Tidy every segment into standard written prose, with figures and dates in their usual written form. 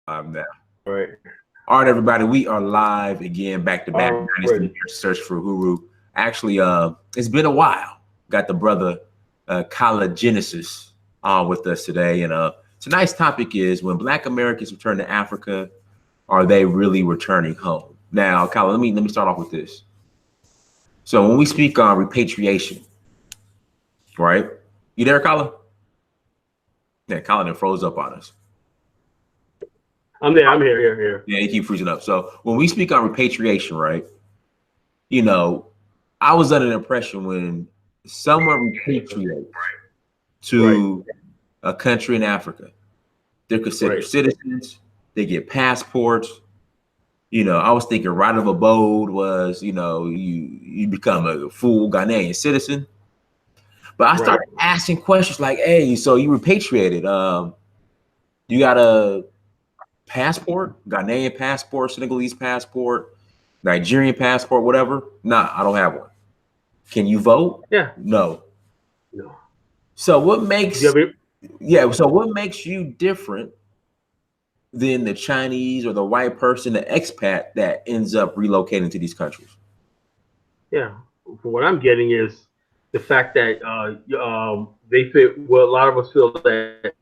Now. Right. All right, everybody, we are live again, back to back. Already. Dynasty Search for Huru. Actually, it's been a while. Got the brother Kala Genesis on with us today, and tonight's topic is when Black Americans return to Africa, are they really returning home? Now, Kala, let me start off with this. So when we speak on repatriation, right? You there, Kala? Yeah, Kala then froze up on us. I'm there. I'm here. Here. Yeah, he keep freezing up. So when we speak on repatriation, right? You know, I was under the impression when someone repatriates Right. to a country in Africa, they're considered Right. citizens. They get passports. I was thinking right of abode was, you become a full Ghanaian citizen. But I Right. started asking questions like, "Hey, so you repatriated? You got a passport, Ghanaian passport, Senegalese passport, Nigerian passport, whatever? Nah, I don't have one. Can you vote? Yeah. No. No. So You have it. what makes you different than the Chinese or the white person, the expat that ends up relocating to these countries? Yeah. For what I'm getting is the fact that they feel. Well, a lot of us feel that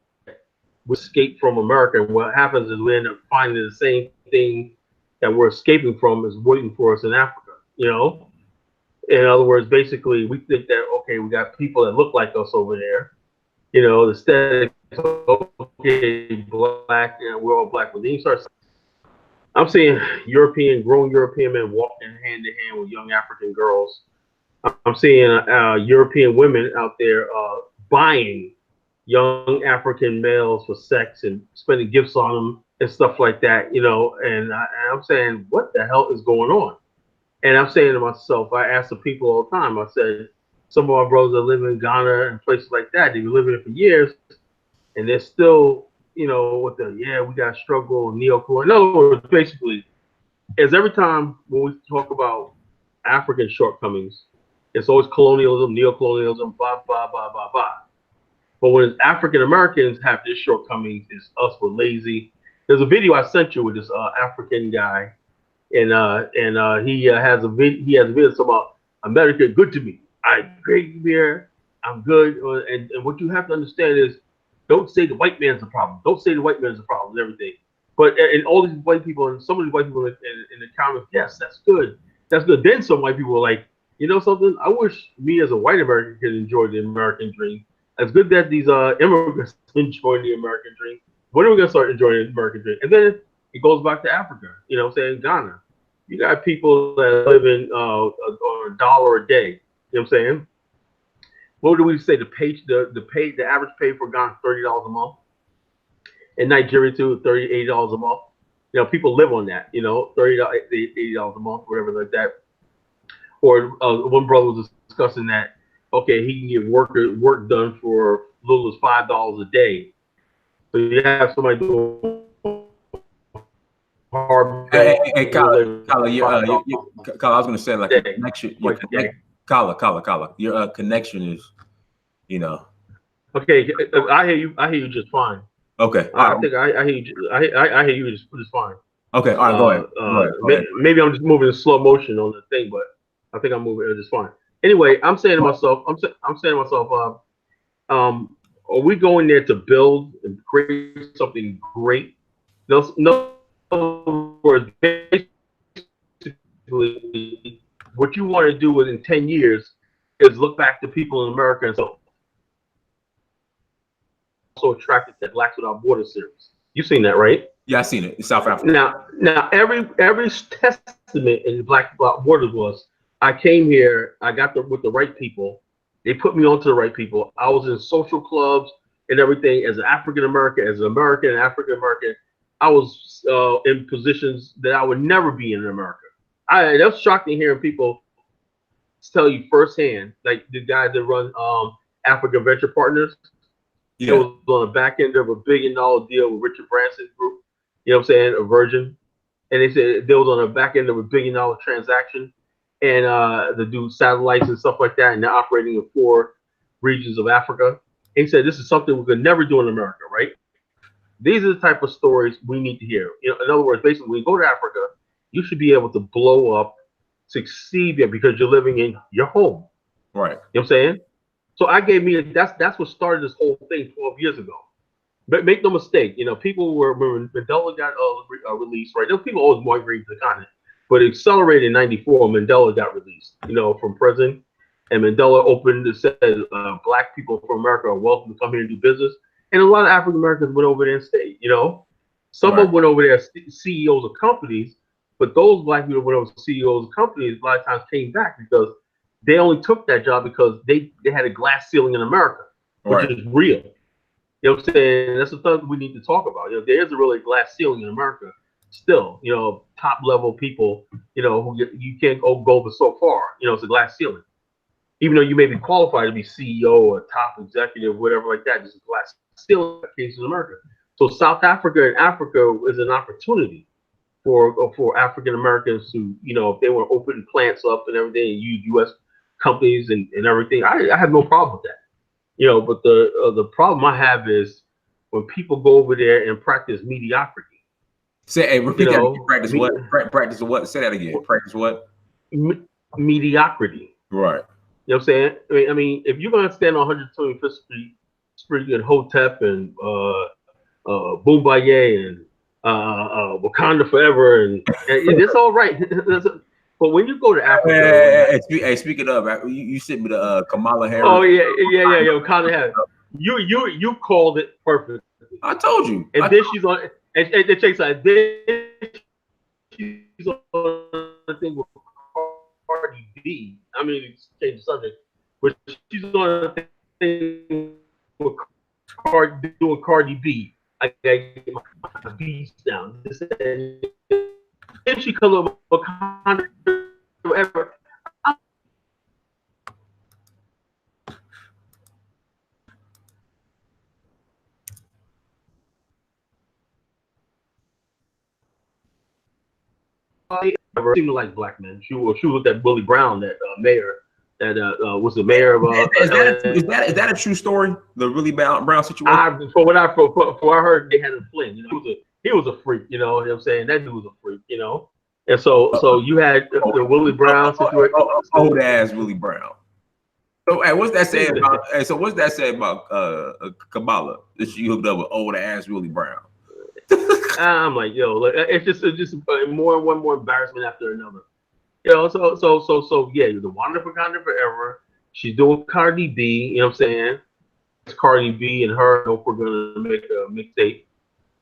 we escape from America, and what happens is we end up finding the same thing that we're escaping from is waiting for us in Africa. In other words, basically, we think that okay, we got people that look like us over there. The aesthetics, okay, black, we're all black. But then you start, I'm seeing grown European men walking hand in hand with young African girls. I'm seeing European women out there buying young African males for sex and spending gifts on them and stuff like that. And I'm saying, what the hell is going on? And I'm saying to myself, I ask the people all the time, I said, some of our brothers that live in Ghana and places like that, they've been living there for years, and they're still, with the, yeah, we got to struggle, neo-colonial. In other words, basically, as every time when we talk about African shortcomings, it's always colonialism, neo-colonialism, blah, blah, blah, blah, blah. But when African Americans have their shortcomings, it's us, we're lazy. There's a video I sent you with this African guy, and he has a video about America good to me. I great here. I'm good. And what you have to understand is, don't say the white man's the problem. Don't say the white man's the problem and everything. But and all these white people and some of these white people in the comments, yes, that's good. That's good. Then some white people are like, you know something? I wish me as a white American could enjoy the American dream. It's good that these immigrants enjoy the American dream. When are we gonna start enjoying the American dream? And then it goes back to Africa. What I'm saying, Ghana. You got people that are living on $1 a day. You know what I'm saying? What do we say? The average pay for Ghana is $30 a month. In Nigeria too, $30, $80 a month. People live on that. $30, $80 a month, whatever like that. Or one brother was discussing that. Okay, he can get work done for as little as $5 a day. So you have somebody doing hard manual labor for Hey, Kala, $5 Kala, I was gonna say a like your day. connection, Like, yeah. Kala, your connection is, you know, Okay, I hear you. I hear you just fine. okay, all I right, think I hear you. I hear you just fine. okay, all right, go ahead. Maybe I'm just moving in slow motion on the thing, but I think I'm moving just fine. Anyway, I'm saying to myself, are we going there to build and create something great? In other words, basically, what you want to do within 10 years is look back to people in America and say, also attracted to Blacks Without Borders series. You've seen that, right? Yeah, I seen it. It's South Africa. Now, every testament in Black Without Borders was, I came here, I got with the right people. They put me onto the right people. I was in social clubs and everything as an African American, as an American, African American. I was in positions that I would never be in America. That's shocking hearing people tell you firsthand, like the guys that run Africa Venture Partners. It was Yeah, on the back end of $1 billion deal with Richard Branson's group. You know what I'm saying? A Virgin, and they said they was on the back end of $1 billion transaction, and to do satellites and stuff like that, and they're operating in 4 regions of Africa. And he said this is something we could never do in America, right? These are the type of stories we need to hear. You know, in other words, basically, when you go to Africa, you should be able to blow up, succeed there because you're living in your home. Right. You know what I'm saying? So I gave me that's what started this whole thing 12 years ago. But make no mistake, you know, people were when Mandela got released, right? Those people always migrated to the continent, but it accelerated in '94. Mandela got released, you know, from prison, and Mandela opened and said, "Black people from America are welcome to come here and do business." And a lot of African Americans went over there and stayed. You know, some of them went over there as CEOs of companies, but those black people went over CEOs of companies a lot of times came back because they only took that job because they had a glass ceiling in America, which is real. You know what I'm saying? That's the thing we need to talk about. You know, there is a really glass ceiling in America still. You know, top level people, you know, who you can't go but so far. You know, it's a glass ceiling. Even though you may be qualified to be CEO or top executive, whatever like that, it's a glass ceiling case in America. So South Africa and Africa is an opportunity for African Americans to, you know, if they want to open plants up and everything and use U.S. companies and everything, I have no problem with that. You know, but the problem I have is when people go over there and practice mediocrity. Say, hey, repeat that again. Practice what? Practice what? Say that again. Practice what? Mediocrity. Right. You know what I'm saying? I mean, if you're gonna stand on 125th Street and Hotep and Bumbaye and Wakanda Forever and it's all right. But when you go to Africa, hey, speaking of, you sent me the Kamala Harris. Oh yeah, Kamala Harris. You called it perfectly. I told you. And then she's on. And check out. Then she's on the thing with Cardi B. I mean, change the subject, but she's on the thing with Cardi B. I gotta get my beats down. Then she comes up with Wakanda Forever. Never seemed like black men. She looked at Willie Brown, that mayor, that was the mayor of. Is that a true story? The Willie Brown situation. For what I heard, they had a fling. You know, he was a freak. You know what I'm saying? That dude was a freak. You know, and so you had the Willie Brown situation. Old ass Willie Brown. So, hey, what's that saying about? Hey, so what's that saying about Kamala? That she hooked up with old ass Willie Brown? I'm like, yo, it's just more embarrassment after another. You know, so yeah, the Wonderful Wakanda Forever. She's doing Cardi B. You know what I'm saying? It's Cardi B and her. I hope we're gonna make a mixtape.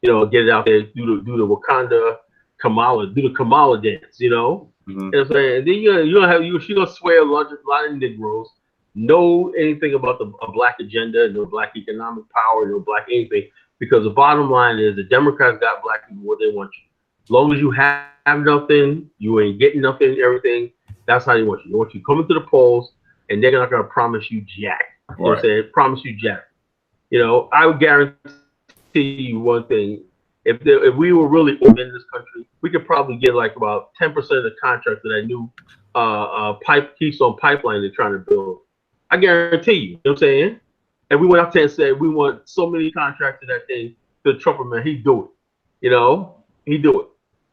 You know, get it out there. Do the Wakanda Kamala. Do the Kamala dance. You know. Mm-hmm. You know what I'm saying? And then she gonna swear a lot of Negroes. Know anything about a black agenda? No black economic power. No black anything. Because the bottom line is the Democrats got black people what they want you. As long as you have nothing, you ain't getting nothing, everything, that's how they want you. They want you coming to the polls and they're not going to promise you jack. You know what I'm saying? Promise you jack. You know, I would guarantee you one thing. If we were really open in this country, we could probably get like about 10% of the contracts that I knew Keystone Pipeline they're trying to build. I guarantee you. You know what I'm saying? And we went out there and said, we want so many contracts in that thing. The Trump man, he'd do it. You know, he'd do it.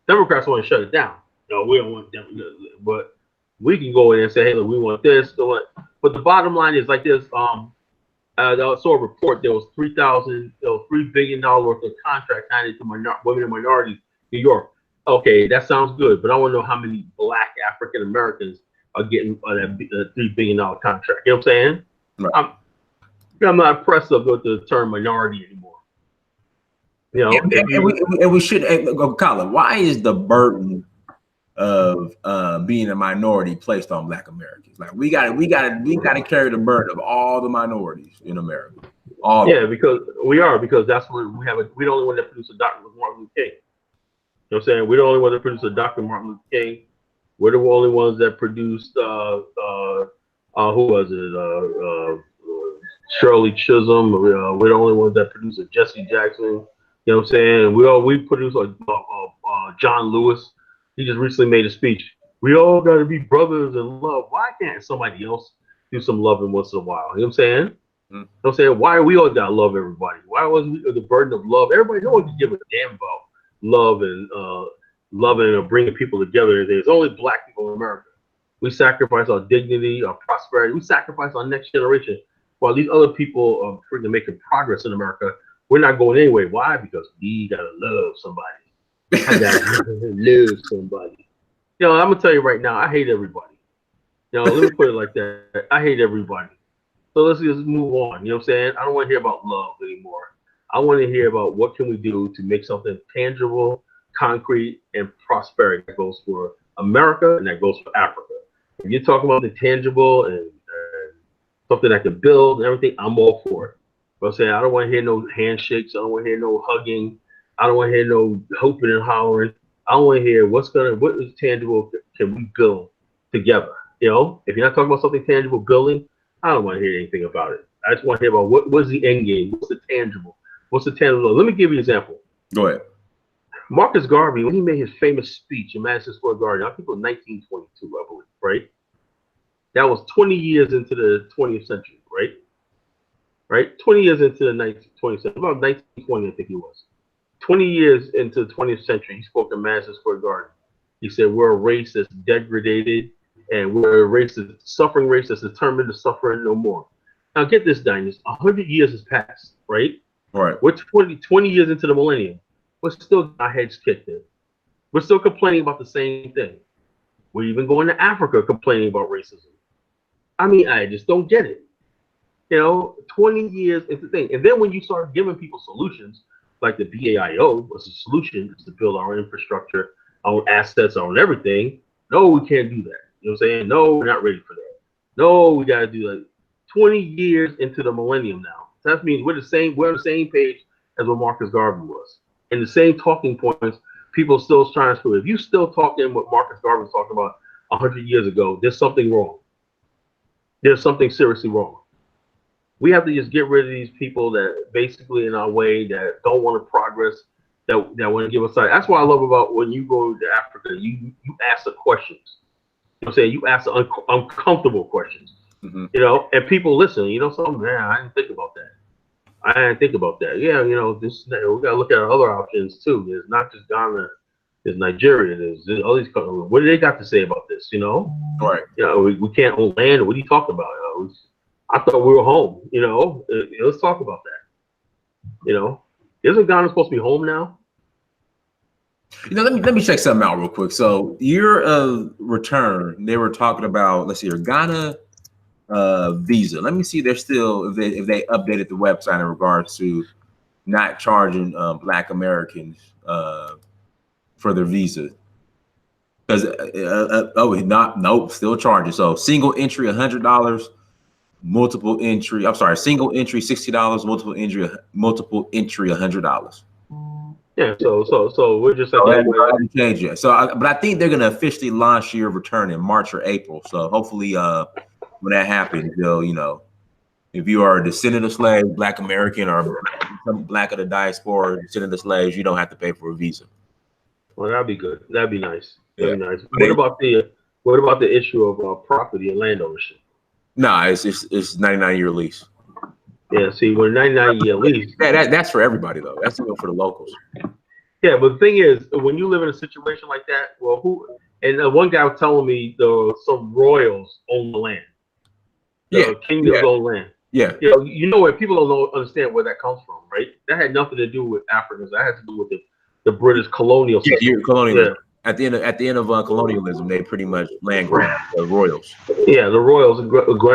Democrats want to shut it down. No, we don't want them. But we can go in and say, hey, look, we want this. But the bottom line is like this. I saw a report. There was $3 billion worth of contracts handed to women and minorities in New York. Okay, that sounds good. But I want to know how many black African Americans are getting that $3 billion contract. You know what I'm saying? Right. I'm not impressed with the term minority anymore. You know, and we should go, Colin. Why is the burden of being a minority placed on Black Americans? Like we got to carry the burden of all the minorities in America. Because that's what we have. We're the only one that produced a Dr. Martin Luther King. You know what I'm saying? We're the only one that produced a Dr. Martin Luther King. We're the only ones that produced who was it? Shirley Chisholm. We're the only ones that produced a Jesse Jackson. You know what I'm saying? We produced John Lewis. He just recently made a speech. We all got to be brothers and love. Why can't somebody else do some loving once in a while? You know what I'm saying? Mm-hmm. I'm saying, why we all gotta love everybody? Why was we the burden of love? Everybody, no one can give a damn about love and loving or bringing people together. There's only black people in America. We sacrifice our dignity, our prosperity. We sacrifice our next generation. While these other people are freaking making progress in America, we're not going anyway. Why? Because we gotta love somebody. I gotta love somebody. I'm gonna tell you right now, I hate everybody. Let me put it like that. I hate everybody. So let's just move on. You know what I'm saying? I don't want to hear about love anymore. I want to hear about what can we do to make something tangible, concrete, and prosperity that goes for America and that goes for Africa. If you're talking about the tangible and something that can build and everything, I'm all for it. But I'm saying I don't want to hear no handshakes. I don't want to hear no hugging. I don't want to hear no hoping and hollering. I want to hear what is tangible can we build together. If you're not talking about something tangible building, I don't want to hear anything about it. I just want to hear about what's the end game, what's the tangible, what's the tangible. Let me give you an example. Go ahead. Marcus Garvey, when he made his famous speech in Madison Square Garden, I think it was 1922, I believe, right? That was 20 years into the 20th century, right? Right? 20 years into the 20th century, about 1920, I think he was. 20 years into the 20th century, he spoke in Madison Square Garden. He said, we're a race that's degraded, and we're a race that's suffering race that's determined to suffer no more. Now get this, Dinus, 100 years has passed, right? All right. We're 20 years into the millennium. We're still our heads kicked in. We're still complaining about the same thing. We're even going to Africa complaining about racism. I mean, I just don't get it. 20 years is the thing. And then when you start giving people solutions, like the BAIO was a solution to build our infrastructure, our assets, our everything. No, we can't do that. You know what I'm saying? No, we're not ready for that. No, we got to do that. 20 years into the millennium now. So that means we're on the same page as what Marcus Garvey was. And the same talking points, people still trying to prove. If you still talking what Marcus Garvey was talking about 100 years ago, there's something wrong. There's something seriously wrong. We have to just get rid of these people that basically in our way that don't want to progress, that want to give us side. That's what I love about when you go to Africa, you ask the questions. You know what I'm saying? You ask the uncomfortable questions. Mm-hmm. And people listen. Something, man, I didn't think about that. Yeah, we gotta look at our other options too. There's not just Ghana, there's Nigeria, there's all these countries. What do they got to say about this? Right. We can't own land. What are you talking about? I thought we were home. Let's talk about that. Isn't Ghana supposed to be home now? Let me check something out real quick. So your return, they were talking about, let's see here, Ghana visa. Let me see. They're still if they updated the website in regards to not charging Black Americans for their visa. Because nope, still charging. So single entry $100, multiple entry. I'm sorry, single entry $60, multiple entry $100. Yeah, so we're just haven't changed yet. But I think they're gonna officially launch your return in March or April. So hopefully, when that happens, they'll if you are a descendant of slaves, Black American, or some Black of the diaspora, descendant of slaves, you don't have to pay for a visa. Well, that'd be good. That'd be nice. That'd be nice. But what about the issue of property and land ownership? No, it's 99-year lease. Yeah, see, when 99-year lease, that's for everybody though. That's for the locals. Yeah, but the thing is, when you live in a situation like that, well, one guy was telling me some royals own the land. Kingdoms own land. Yeah. Where people don't understand where that comes from, right? That had nothing to do with Africans. That had to do with the British colonial system. Yeah, colonialism. Yeah. At the end of colonialism, they pretty much land grab the royals. Yeah, the royals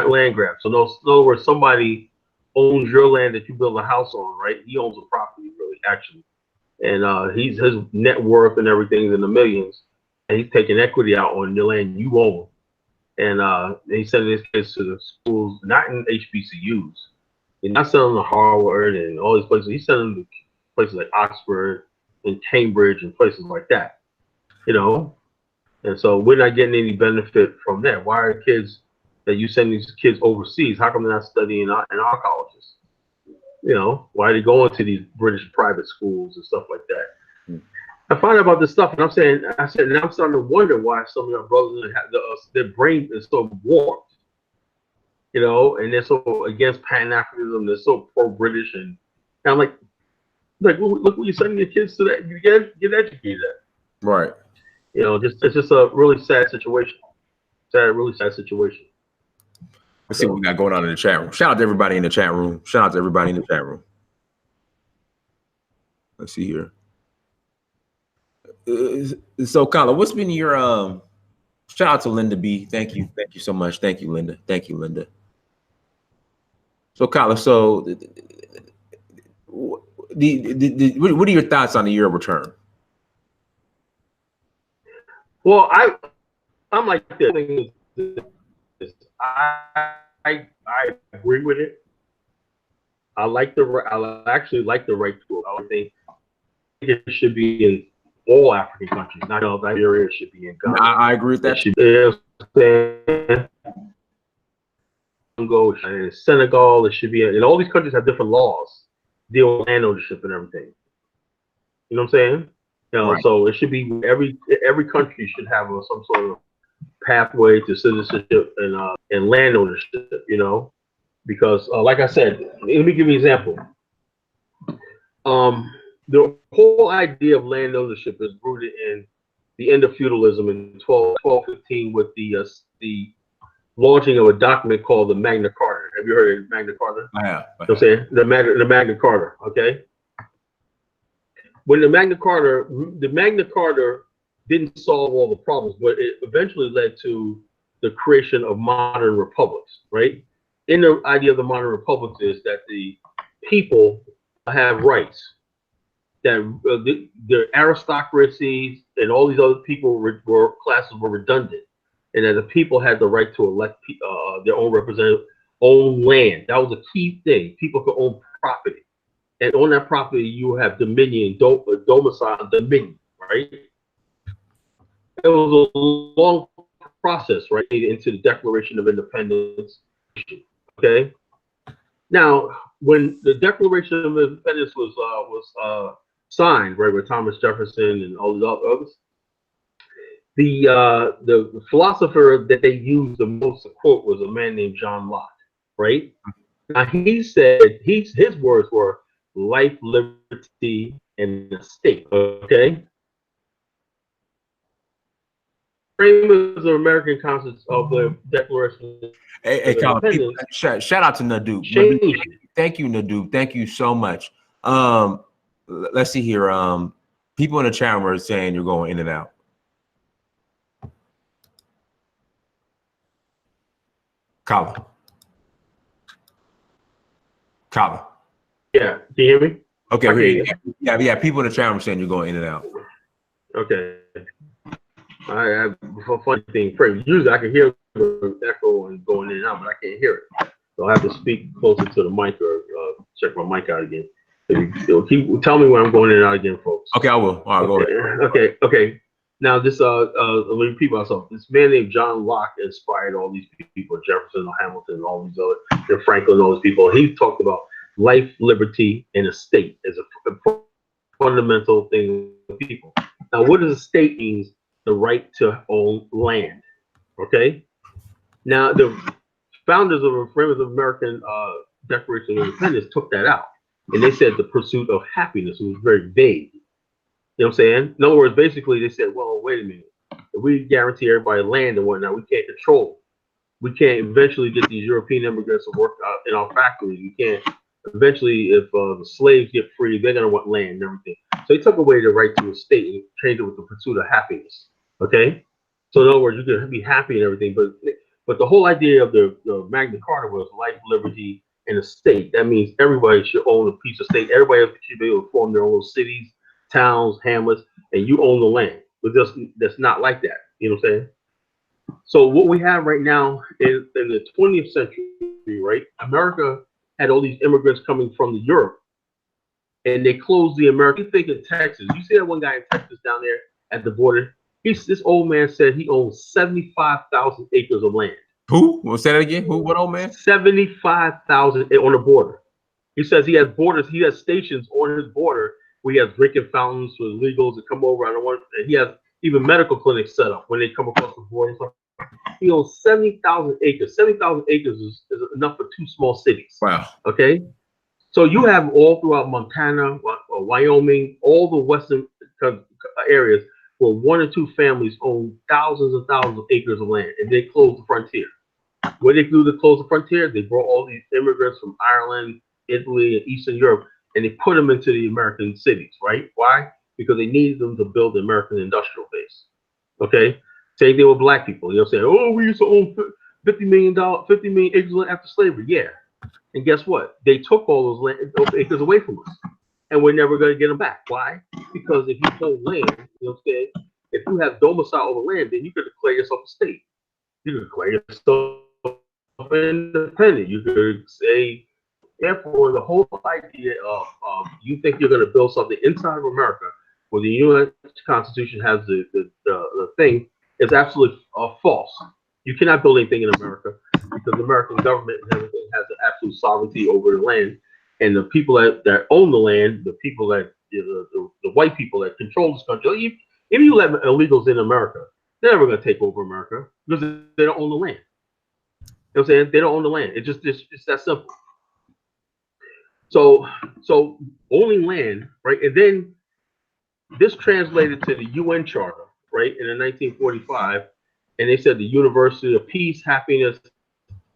land grab. So in other words, somebody owns your land that you build a house on, right? He owns the property, really, actually. And his net worth and everything is in the millions, and he's taking equity out on the land you own. And he's sending his kids to the schools, not in HBCUs. He's not sending them to Harvard and all these places. He's sending them to places like Oxford and Cambridge and places like that. And so we're not getting any benefit from that. Why are kids that you send these kids overseas? How come they're not studying in our colleges? Why are they going to these British private schools and stuff like that? I find out about this stuff, and I'm starting to wonder why some of our brothers, their brain is so warped. you know, and they're so against Pan-Africanism, they're so pro-British, and I'm like, look what you're sending your kids to that. You get educated at. Right. You know, it's just a really sad situation. Really sad situation. Let's see what we got going on in the chat room. Shout out to everybody in the chat room. Shout out to everybody in the chat room. Let's see here. So, Colin, what's been your shout out to Linda B. Thank you so much. Thank you, Linda. So, Colin, so what are your thoughts on the year of return? Well, I'm like this. I agree with it. I actually like the right to it. I think it should be in all African countries, not all Nigeria. It should be in Ghana. I agree with that. Congo, Senegal. It should be in all these countries have different laws deal with land ownership and everything. You know what I'm saying? You know, right. So it should be every country should have some sort of pathway to citizenship and land ownership. You know, because like I said, let me give you an example. The whole idea of land ownership is rooted in the end of feudalism in 1215 with the launching of a document called the Magna Carta. Have you heard of Magna Carta? I have. You know what I'm saying? The Magna Carta, okay? When the Magna Carta didn't solve all the problems, but it eventually led to the creation of modern republics, right? In the idea of the modern republics is that the people have rights, that the aristocracies and all these other people classes were redundant, and that the people had the right to elect their own representative, own land. That was a key thing. People could own property, and on that property you have dominion, domicile, dominion, right? It was a long process, right, into the Declaration of Independence. Okay. Now, when the Declaration of Independence was signed, right, with Thomas Jefferson and all the others, the philosopher that they used the most to quote was a man named John Locke, right? Now he said his words were life, liberty, and the state. Okay. Framers of American concepts of the Declaration. Hey, Colin, shout out to Nadu. Thank you, Nadu. Thank you so much. Let's see here. People in the chat room are saying you're going in and out. Colin. Yeah, can you hear me? Okay, yeah. People in the chat room saying you're going in and out. Okay. I have a funny thing. Usually I can hear the echo and going in and out, but I can't hear it. So I have to speak closer to the mic or check my mic out again. Tell me when I'm going in and out again, folks. Okay, I will. All right, go ahead. Okay. Now this let me repeat myself. This man named John Locke inspired all these people, Jefferson, Hamilton, and all these other, and Franklin, and all these people. He talked about life, liberty, and a state as a fundamental thing for people. Now, what does a state mean? The right to own land. Okay. Now, the founders of the framers of American Declaration of Independence took that out, and they said the pursuit of happiness. It was very vague. You know what I'm saying? In other words, basically, they said, well, wait a minute. If we guarantee everybody land and whatnot, we can't control. We can't eventually get these European immigrants to work out in our factories. We can't. Eventually, if the slaves get free, they're going to want land and everything. So they took away the right to a state and changed it with the pursuit of happiness. Okay, so in other words, you can be happy and everything, but the whole idea of the Magna Carta was life, liberty, and a state. That means everybody should own a piece of state. Everybody should be able to form their own little cities, towns, hamlets, and you own the land. But that's not like that. You know what I'm saying? So what we have right now is in the 20th century, right? America had all these immigrants coming from Europe, and they closed the American. You think in Texas? You see that one guy in Texas down there at the border? This old man said he owns 75,000 acres of land. Who? We'll say that again. Who? What old man? 75,000 on the border. He says he has borders. He has stations on his border where he has drinking fountains for illegals to come over. And he has even medical clinics set up when they come across the border. He owns 70,000 acres. 70,000 acres is enough for 2 small cities. Wow. Okay, so you have all throughout Montana, Wyoming, all the western areas where 1 or 2 families own thousands and thousands of acres of land, and they close the frontier. What they do to close the frontier? They brought all these immigrants from Ireland, Italy, and Eastern Europe, and they put them into the American cities, right? Why? Because they needed them to build the American industrial base. Okay? Same thing with black people. You'll say, oh, we used to own $50 million acres of land after slavery. Yeah. And guess what? They took all those acres away from us. And we're never going to get them back. Why? Because if you own land, you know what I'm saying? If you have domicile over land, then you could declare yourself a state. You could declare yourself independent. You could say, therefore, the whole idea of you think you're going to build something inside of America where the U.S. Constitution has the thing is absolutely false. You cannot build anything in America because the American government and everything has the absolute sovereignty over the land. And the people that own the land, the people that, the white people that control this country, if you let illegals in America, they're never going to take over America because they don't own the land. You know what I'm saying? They don't own the land. It's that simple. So owning land, right? And then this translated to the UN Charter, right, in 1945, and they said the University of Peace, Happiness,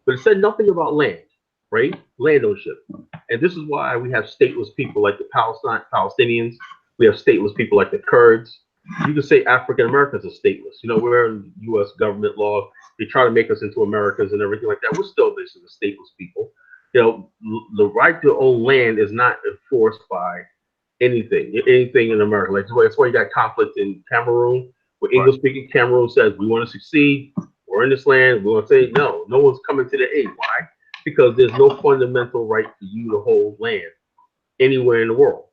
but it said nothing about land, right? Land ownership. And this is why we have stateless people like the Palestinians. We have stateless people like the Kurds. You can say African Americans are stateless. You know, we're in U.S. government law. They try to make us into Americans and everything like that. We're still basically stateless people. You know, the right to own land is not enforced by anything in America. Like that's why you got conflict in Cameroon, where English-speaking Cameroon says we want to succeed. We're in this land. We want to say no. No one's coming to the aid. Why? Because there's no fundamental right for you to hold land anywhere in the world.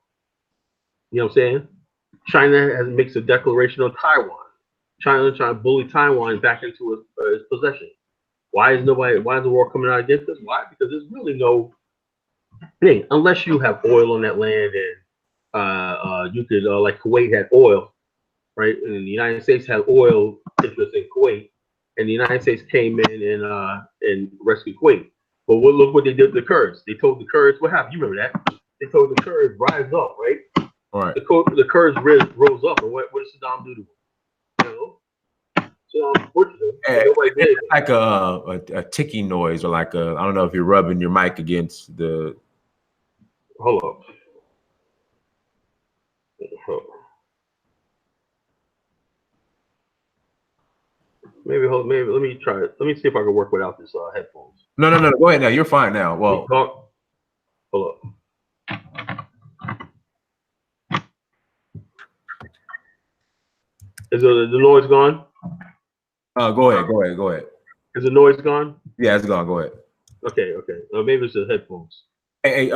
You know what I'm saying? China makes a declaration on Taiwan. China trying to bully Taiwan back into its possession. Why is the war coming out against us? Why? Because there's really no thing unless you have oil on that land, and you could like Kuwait had oil, right? And the United States had oil interest in Kuwait, and the United States came in and rescued Kuwait. But look what they did to the Kurds. They told the Kurds, what happened? You remember that? They told the Kurds, rise up, right? All right. The Kurds rose up, and what did Saddam do to them? You know? Saddam butchered them. It's like a ticking noise, or like I don't know if you're rubbing your mic against the. Hold up. Maybe let me try it. Let me see if I can work without this headphones. No. Go ahead now. You're fine now. Well, hold up. Is the noise gone? Go ahead. Is the noise gone? Yeah, it's gone. Go ahead. Okay. Maybe it's the headphones. Hey,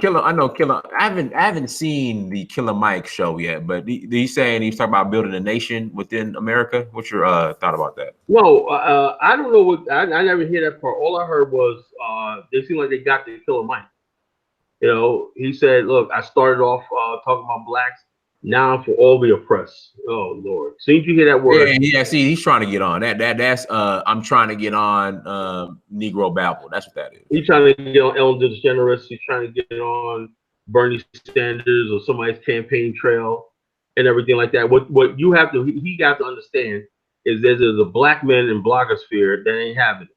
Killer. I know Killer. I haven't seen the Killer Mike show yet, but he's talking about building a nation within America. What's your thought about that? No, I don't know what I never hear that part. All I heard was they seem like they got the Killer Mike. You know, he said, "Look, I started off talking about blacks. Now for all the oppressed." Oh Lord! So did you hear that word? Yeah. See, he's trying to get on that's I'm trying to get on Negro Babble. That's what that is. He's trying to get on Ellen DeGeneres. He's trying to get on Bernie Sanders or somebody's campaign trail and everything like that. What you have to he got to understand is there's a black man in blogosphere that ain't having it.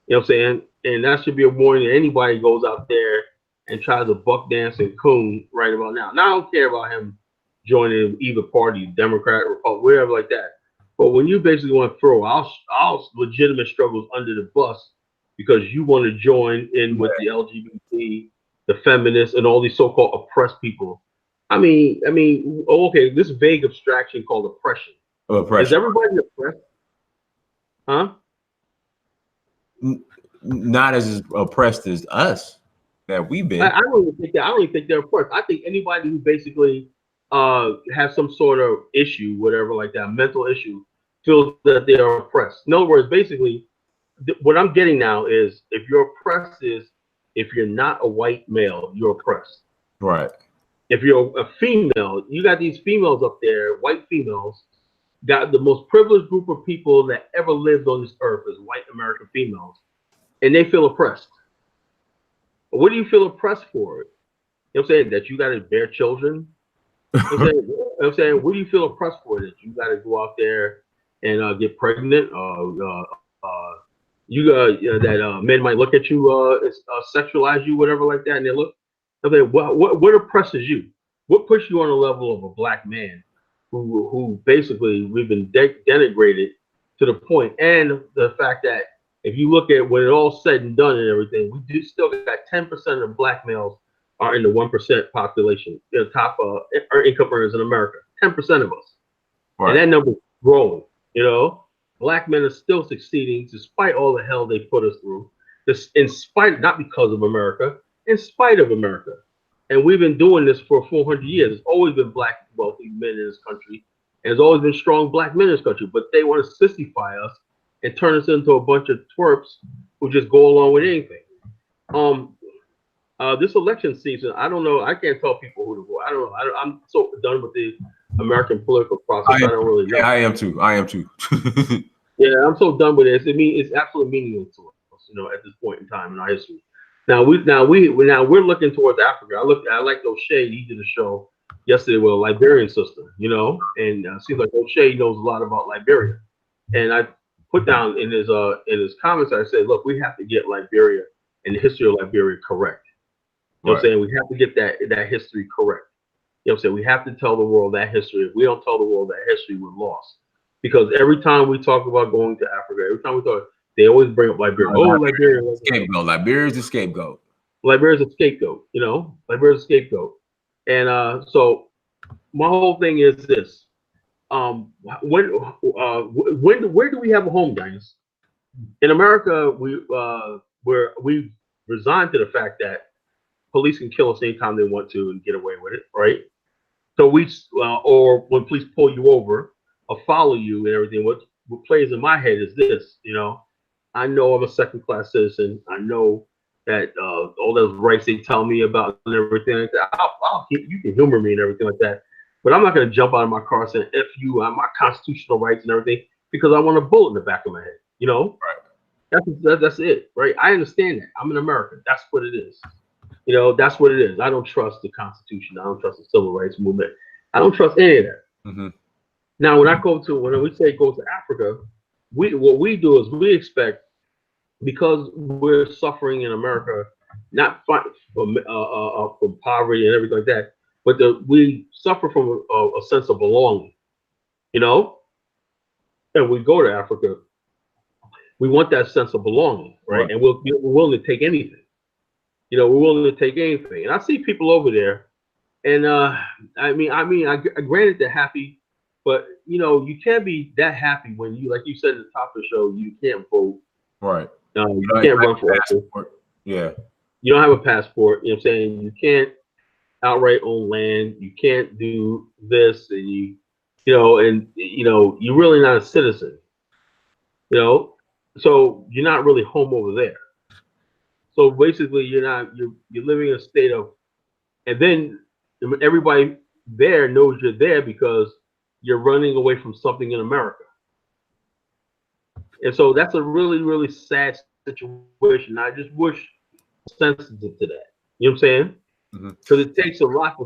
You know what I'm saying? And that should be a warning that anybody goes out there and tries to buck dance and coon right about now. Now I don't care about him joining either party, Democrat, Republican, wherever like that. But when you basically want to throw our legitimate struggles under the bus because you want to join in with the LGBT, the feminists, and all these so-called oppressed people. I mean, okay, this vague abstraction called oppression. Is everybody oppressed? Huh? Not as oppressed as us that we've been. I don't even think that. I don't even think they're oppressed. I think anybody who basically has some sort of issue, whatever like that, mental issue, feels that they are oppressed. In other words, basically, what I'm getting now is if you're oppressed is if you're not a white male, you're oppressed. Right. If you're a female, you got these females up there, white females, got the most privileged group of people that ever lived on this earth as white American females, and they feel oppressed. What do you feel oppressed for? You know what I'm saying? That you got to bear children. You know what I'm saying? What do you feel oppressed for? That you got to go out there and get pregnant? That men might look at you, sexualize you, whatever like that, and they look. I mean, what oppresses you? What puts you on the level of a black man who basically we've been denigrated to the point, and the fact that if you look at when it all said and done and everything, we do still got 10% of black males are in the 1% population, the top income earners in America. 10% of us, right. And that number's growing. You know, black men are still succeeding despite all the hell they put us through. This, in spite, not because of America, in spite of America. And we've been doing this for 400 years. There's always been black wealthy men in this country, and there's always been strong black men in this country. But they want to sissify us and turn us into a bunch of twerps who just go along with anything. This election season, I don't know. I can't tell people who to vote. I don't know. I'm so done with the American political process. I don't really know. Yeah, I am too. Yeah, I'm so done with it. I mean, it's absolutely meaningless to us, you know, at this point in time in our history. Now we're looking towards Africa. I like O'Shea. He did a show yesterday with a Liberian sister, you know, and it seems like O'Shea knows a lot about Liberia. And I put down in his comments, I said, look, we have to get Liberia and the history of Liberia correct. You know what I'm saying? We have to get that history correct. You know what I'm saying? We have to tell the world that history. If we don't tell the world that history, we're lost. Because every time we talk about going to Africa, every time we talk, they always bring up Liberia. Liberia. Scapegoat. Liberia's the scapegoat. Liberia's a scapegoat, you know? Liberia's a scapegoat. And so my whole thing is this. Where do we have a home, guys? In America, we resigned to the fact that police can kill us anytime they want to and get away with it, right? So or when police pull you over or follow you and everything, what plays in my head is this, you know, I know I'm a second-class citizen. I know that all those rights they tell me about and everything like that, you can humor me and everything like that, but I'm not going to jump out of my car saying F you on my constitutional rights and everything because I want a bullet in the back of my head, you know? Right. That's it, right? I understand that. I'm an American. That's what it is. You know, that's what it is. I don't trust the Constitution. I don't trust the Civil Rights Movement. I don't trust any of that. Mm-hmm. Now, when we say go to Africa, what we do is we expect, because we're suffering in America, not from poverty and everything like that, but we suffer from a sense of belonging, you know? And we go to Africa, we want that sense of belonging, right? And we're willing to take anything. You know, we're willing to take anything. And I see people over there, and granted they're happy, but you know, you can't be that happy when you, like you said at the top of the show, you can't vote. Right. You can't run for office. Yeah. You don't have a passport. You know what I'm saying? You can't outright own land. You can't do this, and you're really not a citizen. You know, so you're not really home over there. So basically, you're living in a state of, and then everybody there knows you're there because you're running away from something in America. And so that's a really, really sad situation. I just wish sensitive to that. You know what I'm saying? Because it takes a lot.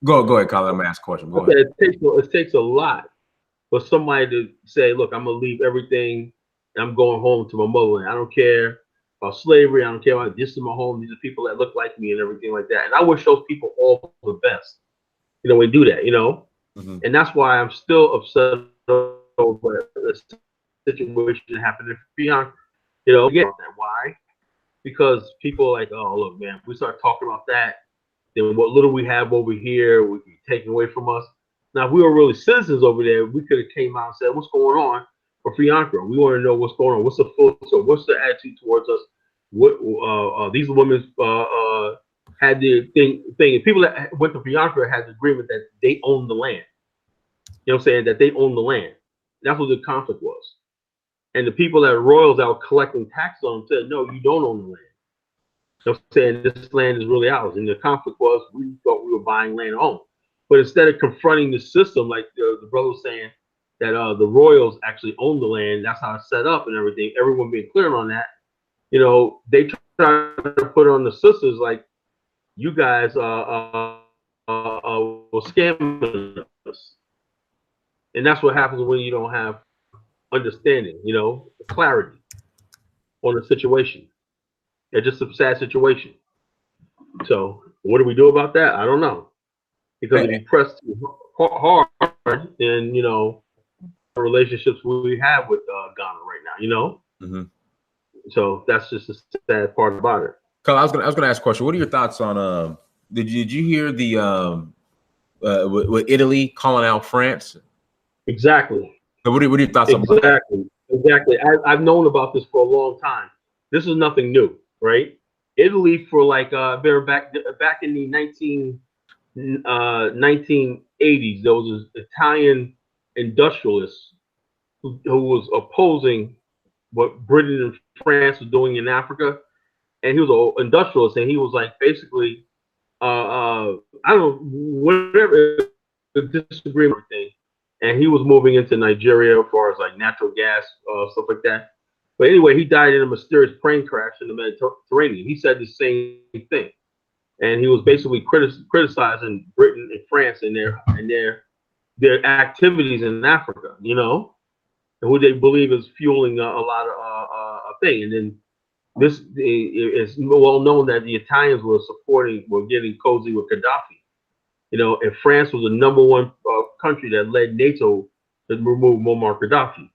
Go ahead, Colin. I'm gonna ask a question. Go ahead. It takes a lot for somebody to say, look, I'm gonna leave everything and I'm going home to my motherland. I don't care about slavery. I don't care about this is my home. These are people that look like me and everything like that. And I wish those people all the best. You know, we do that, you know? And that's why I'm still upset over the situation that happened in Bianca. You know, again, why? Because people are like, oh, look, man, if we start talking about that, then what little we have over here would be taken away from us. Now, if we were really citizens over there, we could have came out and said, what's going on for Bianca? We want to know what's going on. What's the attitude towards us? What these women had the thing. People that went to Bianca had the agreement that they own the land. You know what I'm saying? That they own the land. That's what the conflict was. And the people that royals out collecting taxes on them said, no, you don't own the land. You know what I'm saying? This land is really ours. And the conflict was, we thought we were buying land home. But instead of confronting the system, like the brother was saying, that the royals actually own the land. That's how it's set up and everything. Everyone being clear on that. You know, they try to put on the sisters like, you guys were scamming us, and that's what happens when you don't have understanding, you know, clarity on the situation. It's just a sad situation. So what do we do about that? I don't know, because if you press hard, then you know relationships we have with Ghana right now, you know. Mm-hmm. So that's just a sad part about it. Carl, I was gonna ask a question. What are your thoughts on did you hear the with Italy calling out France? Exactly. So what are your thoughts on that? Exactly. I've known about this for a long time. This is nothing new, right? Italy for like back in the 1980s, there was an Italian industrialist who was opposing what Britain and France was doing in Africa, and he was an industrialist, and he was like basically I don't know, whatever the disagreement thing, and he was moving into Nigeria as far as like natural gas stuff like that. But anyway, he died in a mysterious plane crash in the Mediterranean. He said the same thing, and he was basically criticizing Britain and France and their activities in Africa, you know, and who they believe is fueling a lot of thing. And then this is well known that the Italians were getting cozy with Gaddafi, you know, and France was the #1 country that led NATO to remove Muammar Gaddafi,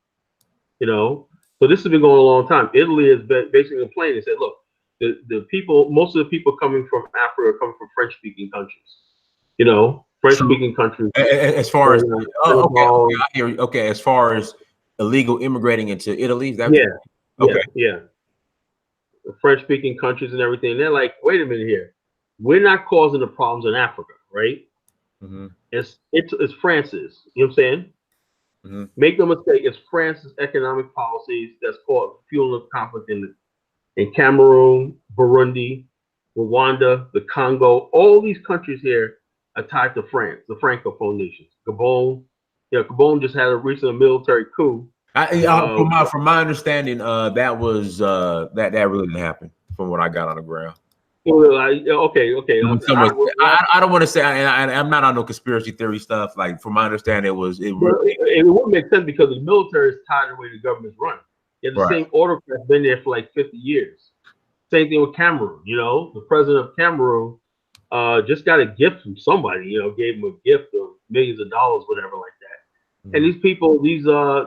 you know. So this has been going a long time. Italy has been basically complaining and said, look, the people, most of the people coming from Africa are coming from French-speaking countries, you know, French-speaking countries. As far as okay, I hear you. Okay, as far as illegal immigrating into Italy, is that yeah. French-speaking countries and everything. They're like, wait a minute here, we're not causing the problems in Africa, right? Mm-hmm. It's France's. You know what I'm saying? Mm-hmm. Make no mistake, it's France's economic policies that's called fueling the conflict in Cameroon, Burundi, Rwanda, the Congo. All these countries here are tied to France, the Francophone nations. Gabon, Gabon just had a recent military coup. From my understanding, that was that really didn't happen. From what I got on the ground. Okay. I don't want to say, I'm not on no conspiracy theory stuff. Like from my understanding, it would make sense because the military is tied to the way the government's run. The same autocrat's been there for like 50 years. Same thing with Cameroon. You know, the president of Cameroon just got a gift from somebody. You know, gave him a gift of millions of dollars, whatever, like that. Mm-hmm. And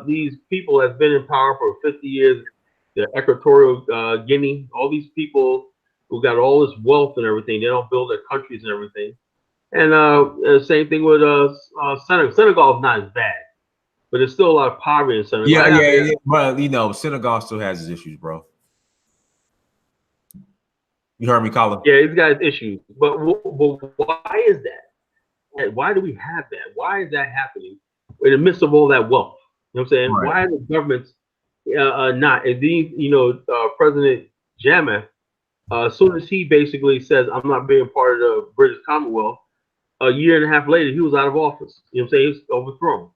these people have been in power for 50 years. The Equatorial Guinea, all these people who got all this wealth and everything, they don't build their countries and everything. And same thing with Senegal. Senegal is not as bad, but there's still a lot of poverty in Senegal. Yeah. But you know, Senegal still has its issues, bro. You heard me, Colin? Yeah, he's got his issues. But why is that? Why do we have that? Why is that happening in the midst of all that wealth? You know what I'm saying? Right. Why are the governments not? And these, President Jammeh, as soon as he basically says, I'm not being part of the British Commonwealth, a year and a half later, he was out of office. You know what I'm saying? He was overthrown.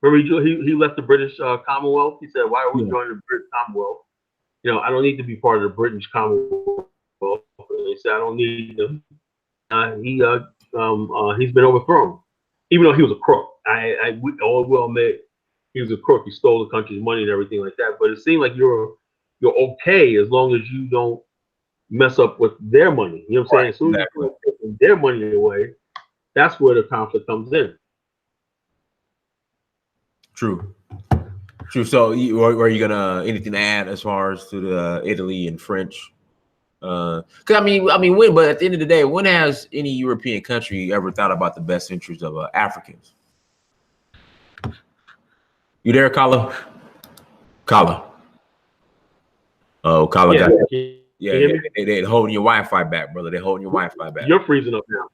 Remember, he left the British Commonwealth? He said, why are we joining the British Commonwealth? You know, I don't need to be part of the British Commonwealth. He said, I don't need them. He's been overthrown. Even though he was a crook. We all will admit he was a crook. He stole the country's money and everything like that. But it seemed like you're okay as long as you don't mess up with their money. You know what I'm saying? As soon as you take their money away, that's where the conflict comes in. True. So, are you gonna anything to add as far as to the Italy and French? Because I mean, when? But at the end of the day, when has any European country ever thought about the best interest of Africans? You there, Kala? Oh, Kala got it. Yeah. They're holding your Wi-Fi back, brother. They're holding your Wi-Fi back. You're freezing up now.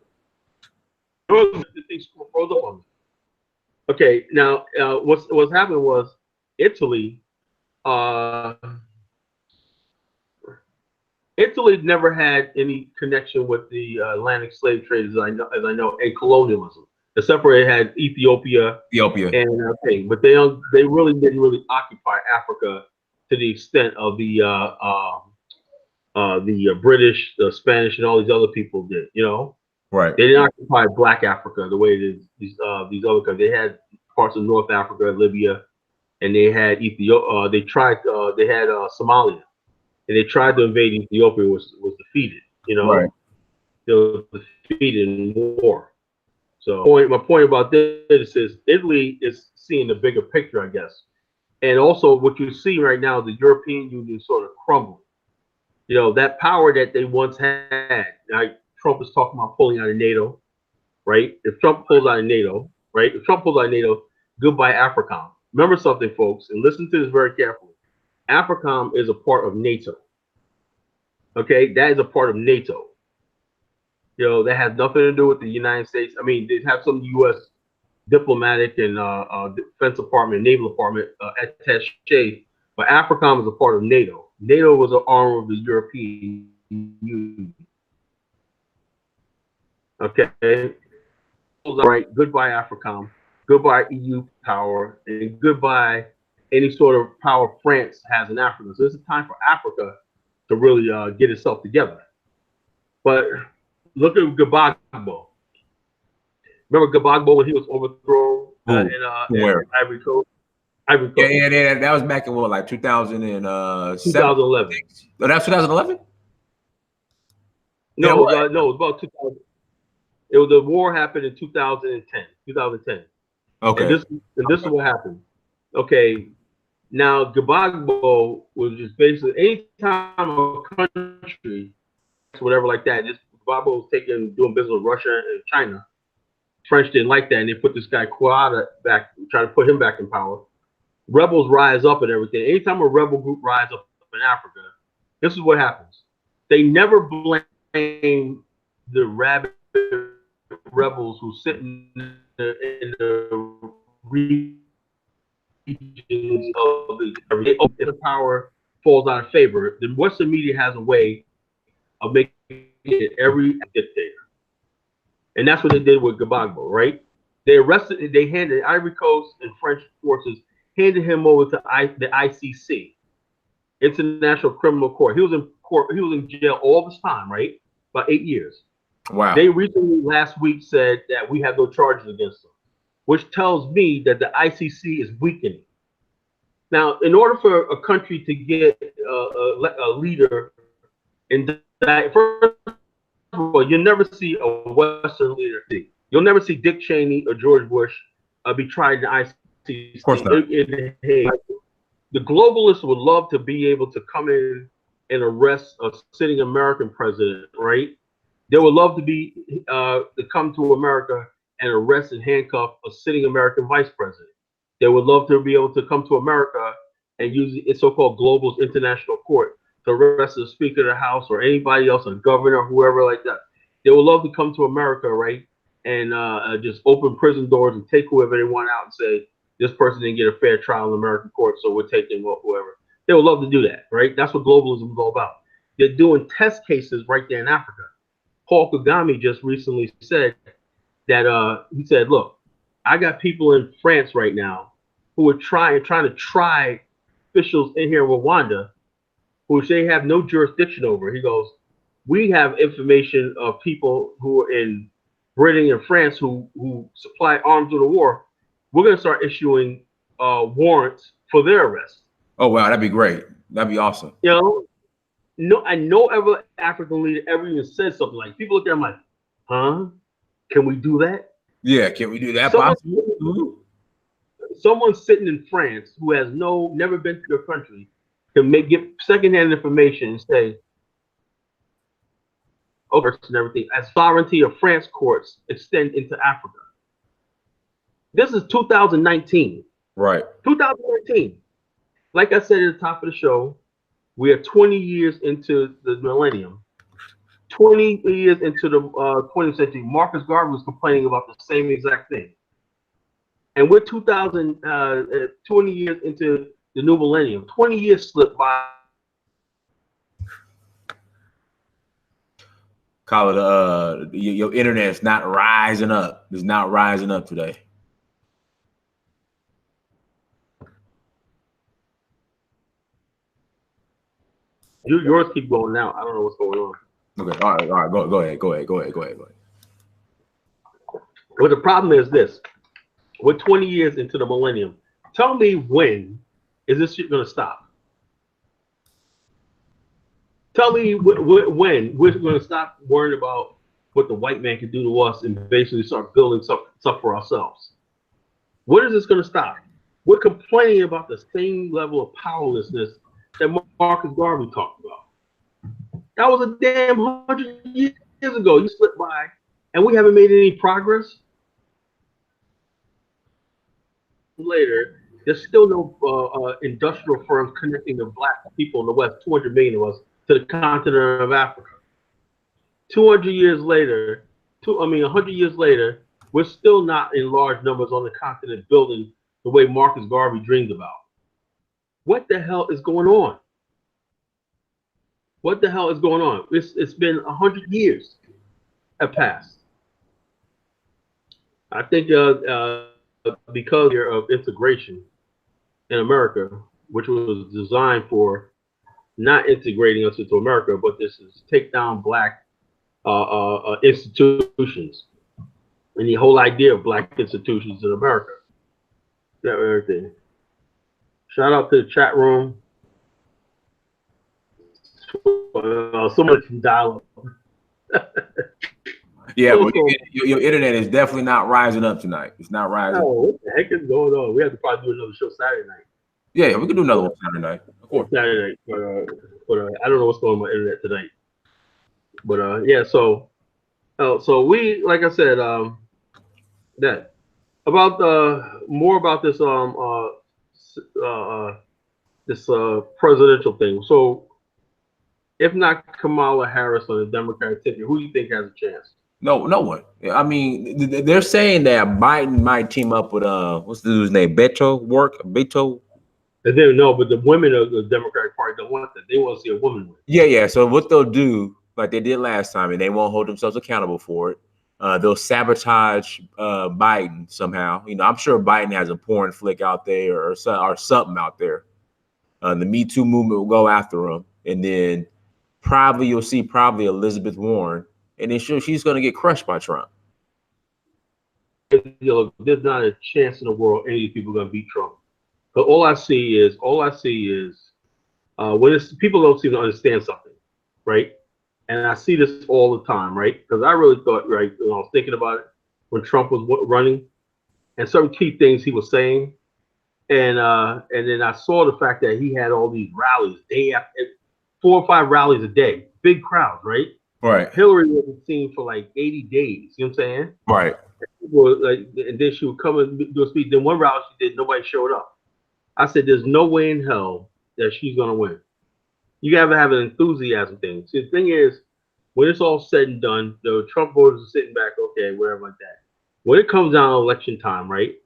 The thing froze up on me. Okay, now what's happened was Italy. Italy never had any connection with the Atlantic slave trade, as I know, and colonialism. except for it had Ethiopia Ethiopia. and thing, but they really didn't really occupy Africa to the extent of the British, the Spanish, and all these other people did. You know, Right. they didn't occupy Black Africa the way it is these other countries. They had parts of North Africa, Libya, and they had Ethiopia. They had Somalia, and they tried to invade Ethiopia, was defeated. You know, Right. they were defeated in war. So my point about this is Italy is seeing the bigger picture, I guess. And also what you see right now, the European Union sort of crumbling. You know, that power that they once had, like Trump is talking about pulling out of NATO, right? If Trump pulls out of NATO, right? If Trump pulls out of NATO, goodbye AFRICOM. Remember something, folks, and listen to this very carefully. AFRICOM is a part of NATO. Okay, that is a part of NATO. You know, that has nothing to do with the United States. I mean, they have some U.S. diplomatic and Defense Department, Naval Department attaché, but AFRICOM is a part of NATO. NATO was an arm of the European Union. Okay, all right. Goodbye AFRICOM. Goodbye EU power, and goodbye any sort of power France has in Africa. So this is time for Africa to really get itself together. But look at Gbagbo. Remember Gbagbo when he was overthrown in Ivory Coast? Ivory Coast. Yeah, that was back in what, like 2011. 2011. Oh, that's 2011? No, it was about 2000. It was the war happened in 2010. Okay. And this is what happened. Okay, now Gbagbo was just basically anytime a country, whatever like that, just Gbagbo was doing business with Russia and China. French didn't like that, and they put this guy Kouada back, trying to put him back in power. Rebels rise up and everything. Anytime a rebel group rise up in Africa, this is what happens. They never blame the rabid rebels who sit in the regions of the power falls out of favor. The Western media has a way of making it every dictator. And that's what they did with Gbagbo, right? They handed Ivory Coast and French forces, handed him over to the ICC, International Criminal Court. He was in court, he was in jail all this time, right? About 8 years. Wow. They recently, last week, said that we have no charges against him, which tells me that the ICC is weakening. Now, in order for a country to get a leader in that, first of all, you'll never see a Western leader. You'll never see Dick Cheney or George Bush be tried in the ICC. Of course not. The globalists would love to be able to come in and arrest a sitting American president, right? They would love to come to America and arrest and handcuff a sitting American vice president. They would love to be able to come to America and use its so-called globalist international court to arrest the Speaker of the House or anybody else, a governor, whoever like that. They would love to come to America, right, and just open prison doors and take whoever they want out and say, this person didn't get a fair trial in American court, so we're taking whoever. They would love to do that, right? That's what globalism is all about. They're doing test cases right there in Africa. Paul Kagame just recently said that he said, look, I got people in France right now who are trying to try officials in here in Rwanda who they have no jurisdiction over. He goes, we have information of people who are in Britain and France who supply arms to the war. We're going to start issuing warrants for their arrest. Oh, wow. That'd be great. That'd be awesome. You know, no ever African leader ever even said something like, people look at him like, huh? Can we do that? Yeah, can we do that? Someone sitting in France who has never been to your country can get secondhand information and say, and everything, as sovereignty of France courts extend into Africa. This is 2019. Right. 2019. Like I said at the top of the show, we are 20 years into the millennium. 20 years into the 20th century. Marcus Garvey was complaining about the same exact thing. And we're 20 years into the new millennium. 20 years slipped by. Call it your internet's not rising up. It's not rising up today. Yours keep going now. I don't know what's going on. Okay, all right. Go ahead. Well, the problem is this: we're 20 years into the millennium. Tell me, when is this shit gonna stop? Tell me when we're gonna stop worrying about what the white man can do to us and basically start building stuff for ourselves. When is this gonna stop? We're complaining about the same level of powerlessness that Marcus Garvey talked about. That was a damn 100 years ago. You slipped by, and we haven't made any progress. Later, there's still no industrial firms connecting the black people in the West, 200 million of us, to the continent of Africa. 200 years later, 100 years later, we're still not in large numbers on the continent building the way Marcus Garvey dreamed about. What the hell is going on? What the hell is going on? It's been 100 years have passed. I think because of integration in America, which was designed for not integrating us into America, but this is take down black institutions and the whole idea of black institutions in America. That everything. Shout out to the chat room. So much dialogue. Yeah, but your internet is definitely not rising up tonight. It's not rising. Oh, what the heck is going on? We have to probably do another show Saturday night. Yeah, we can do another one Saturday night. Of course. Saturday night, but I don't know what's going on with my internet tonight. But yeah, so we, like I said, that about more about this this presidential thing. So if not Kamala Harris on the Democratic ticket, who do you think has a chance? No one. I mean, they're saying that Biden might team up with what's the dude's name? Beto. And then no, but the women of the Democratic Party don't want that. They want to see a woman win. Yeah. So what they'll do, like they did last time, and they won't hold themselves accountable for it. They'll sabotage Biden somehow. You know, I'm sure Biden has a porn flick out there or something out there. The Me Too movement will go after him, and then you'll see Elizabeth Warren, and then she's going to get crushed by Trump. You know, there's not a chance in the world any of these people are going to beat Trump. But all I see is when people don't seem to understand something, right? And I see this all the time, right? Because I really thought, right, when I was thinking about it when Trump was running, and certain key things he was saying, and then I saw the fact that he had all these rallies day after 4 or 5 rallies a day, big crowds, right? Right. Hillary wasn't seen for like 80 days. You know what I'm saying? Right. And then she would come and do a speech. Then one rally she did, nobody showed up. I said, "There's no way in hell that she's gonna win." You gotta have an enthusiasm thing. See, the thing is, when it's all said and done, the Trump voters are sitting back, okay, whatever like that. When it comes down to election time, right?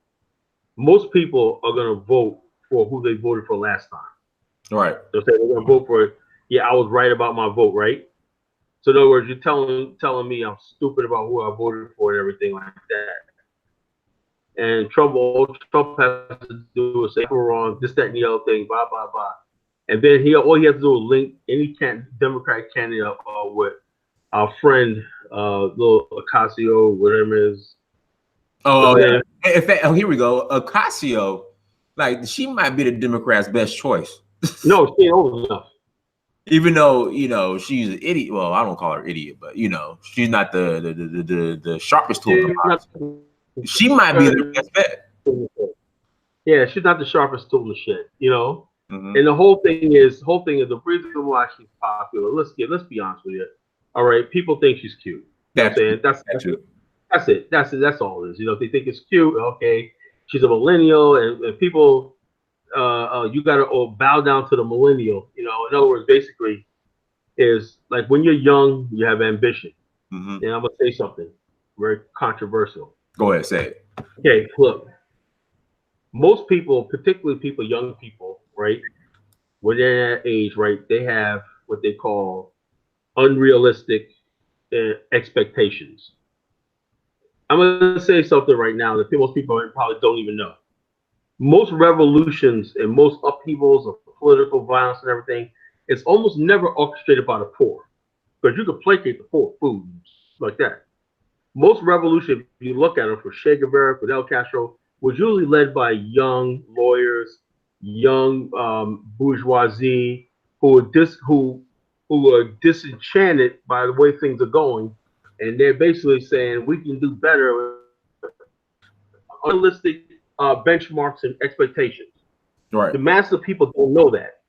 Most people are gonna vote for who they voted for last time. Right. They'll say they're gonna vote for, yeah, I was right about my vote, right? So in other words, you're telling me I'm stupid about who I voted for and everything like that. And all Trump has to do is say we're wrong, this, that, and the other thing, blah, blah, blah. And then all he has to do is link any Democratic candidate up with our friend, little Ocasio, whatever it is. Yeah. In fact, here we go. Ocasio, like she might be the Democrats' best choice. No, she ain't old enough. Even though, you know, she's an idiot. Well, I don't call her idiot, but you know, she's not the sharpest tool. She might be the best bet. Yeah, she's not the sharpest tool of shit, you know. Mm-hmm. And the whole thing is the reason why she's popular. Let's be honest with you. All right, people think she's cute. That's it. That's it. That's all it is. You know, they think it's cute. Okay, she's a millennial, and people, you got to bow down to the millennial. You know, in other words, basically, is like when you're young, you have ambition. Mm-hmm. And I'm gonna say something very controversial. Go ahead, say it. Okay, look. Most people, particularly young people, right, when they're that age, right, they have what they call unrealistic expectations. I'm going to say something right now that most people probably don't even know. Most revolutions and most upheavals of political violence and everything, it's almost never orchestrated by the poor, because you can placate the poor, food like that. Most revolutions, if you look at them, for Che Guevara, Fidel Castro, was usually led by young lawyers, young bourgeoisie who are disenchanted by the way things are going, and they're basically saying we can do better, unrealistic benchmarks and expectations. Right. The mass of people don't know that,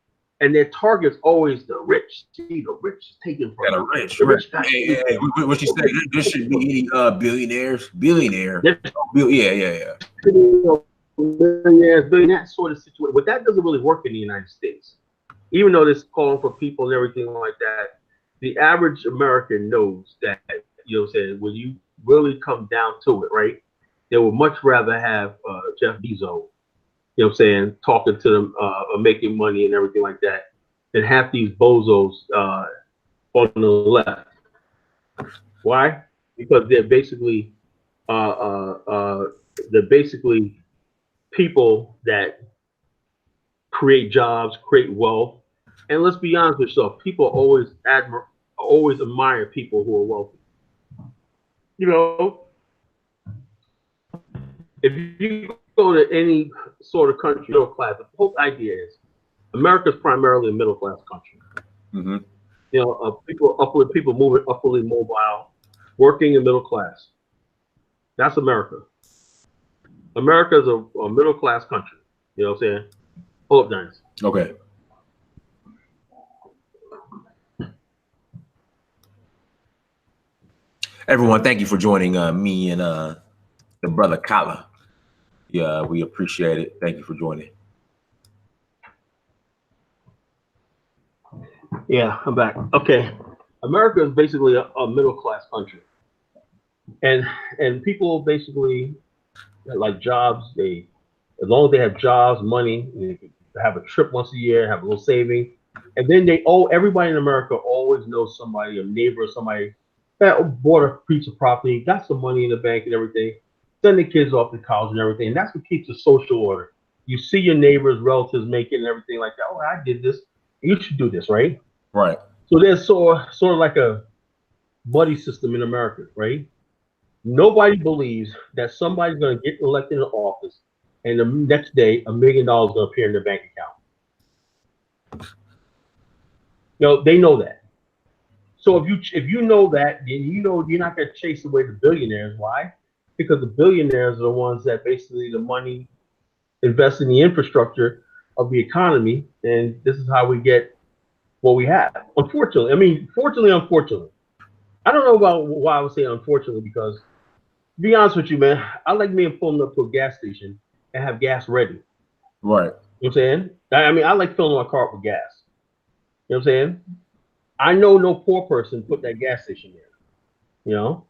and their target's always the rich. See, the rich is taken from the rich. the rich. Hey, what you say? This should be billionaires, billionaires. Yeah. Millionaires, that sort of situation. But that doesn't really work in the United States. Even though this calling for people and everything like that, the average American knows that, you know what I'm saying, when you really come down to it, right, they would much rather have Jeff Bezos, you know what I'm saying, talking to them, making money and everything like that, than half these bozos on the left. Why? Because they're basically people that create jobs, create wealth. And let's be honest with yourself, people always admire people who are wealthy. You know, if you go to any sort of country, middle class, the whole idea is America's primarily a middle class country. Mm-hmm. You know, people moving upwardly mobile, working in middle class. That's America. America is a middle class country. You know what I'm saying? Hold up, Dennis. Okay. Everyone, thank you for joining me and the brother Kala. Yeah, we appreciate it. Thank you for joining. Yeah, I'm back. Okay. America is basically a middle class country. And people basically like jobs, as long as they have jobs, money, they can have a trip once a year, have a little saving. And then everybody in America always knows somebody, a neighbor, somebody that bought a piece of property, got some money in the bank and everything, send the kids off to college and everything. And that's what keeps the social order. You see your neighbors, relatives making and everything like that. Oh, I did this. You should do this, right? Right. So there's sort of like a buddy system in America, right? Nobody believes that somebody's going to get elected in office and the next day $1 million is going to appear in their bank account. They know that. So if you know that, then you know you're not going to chase away the billionaires. Why? Because the billionaires are the ones that basically the money invest in the infrastructure of the economy, and this is how we get what we have. Unfortunately, I mean, fortunately, unfortunately. I don't know about why I would say unfortunately, because to be honest with you, man, I like me pulling up to a gas station and have gas ready. Right. You know what I'm saying? I mean, I like filling my car up with gas. You know what I'm saying? I know no poor person put that gas station there. You know?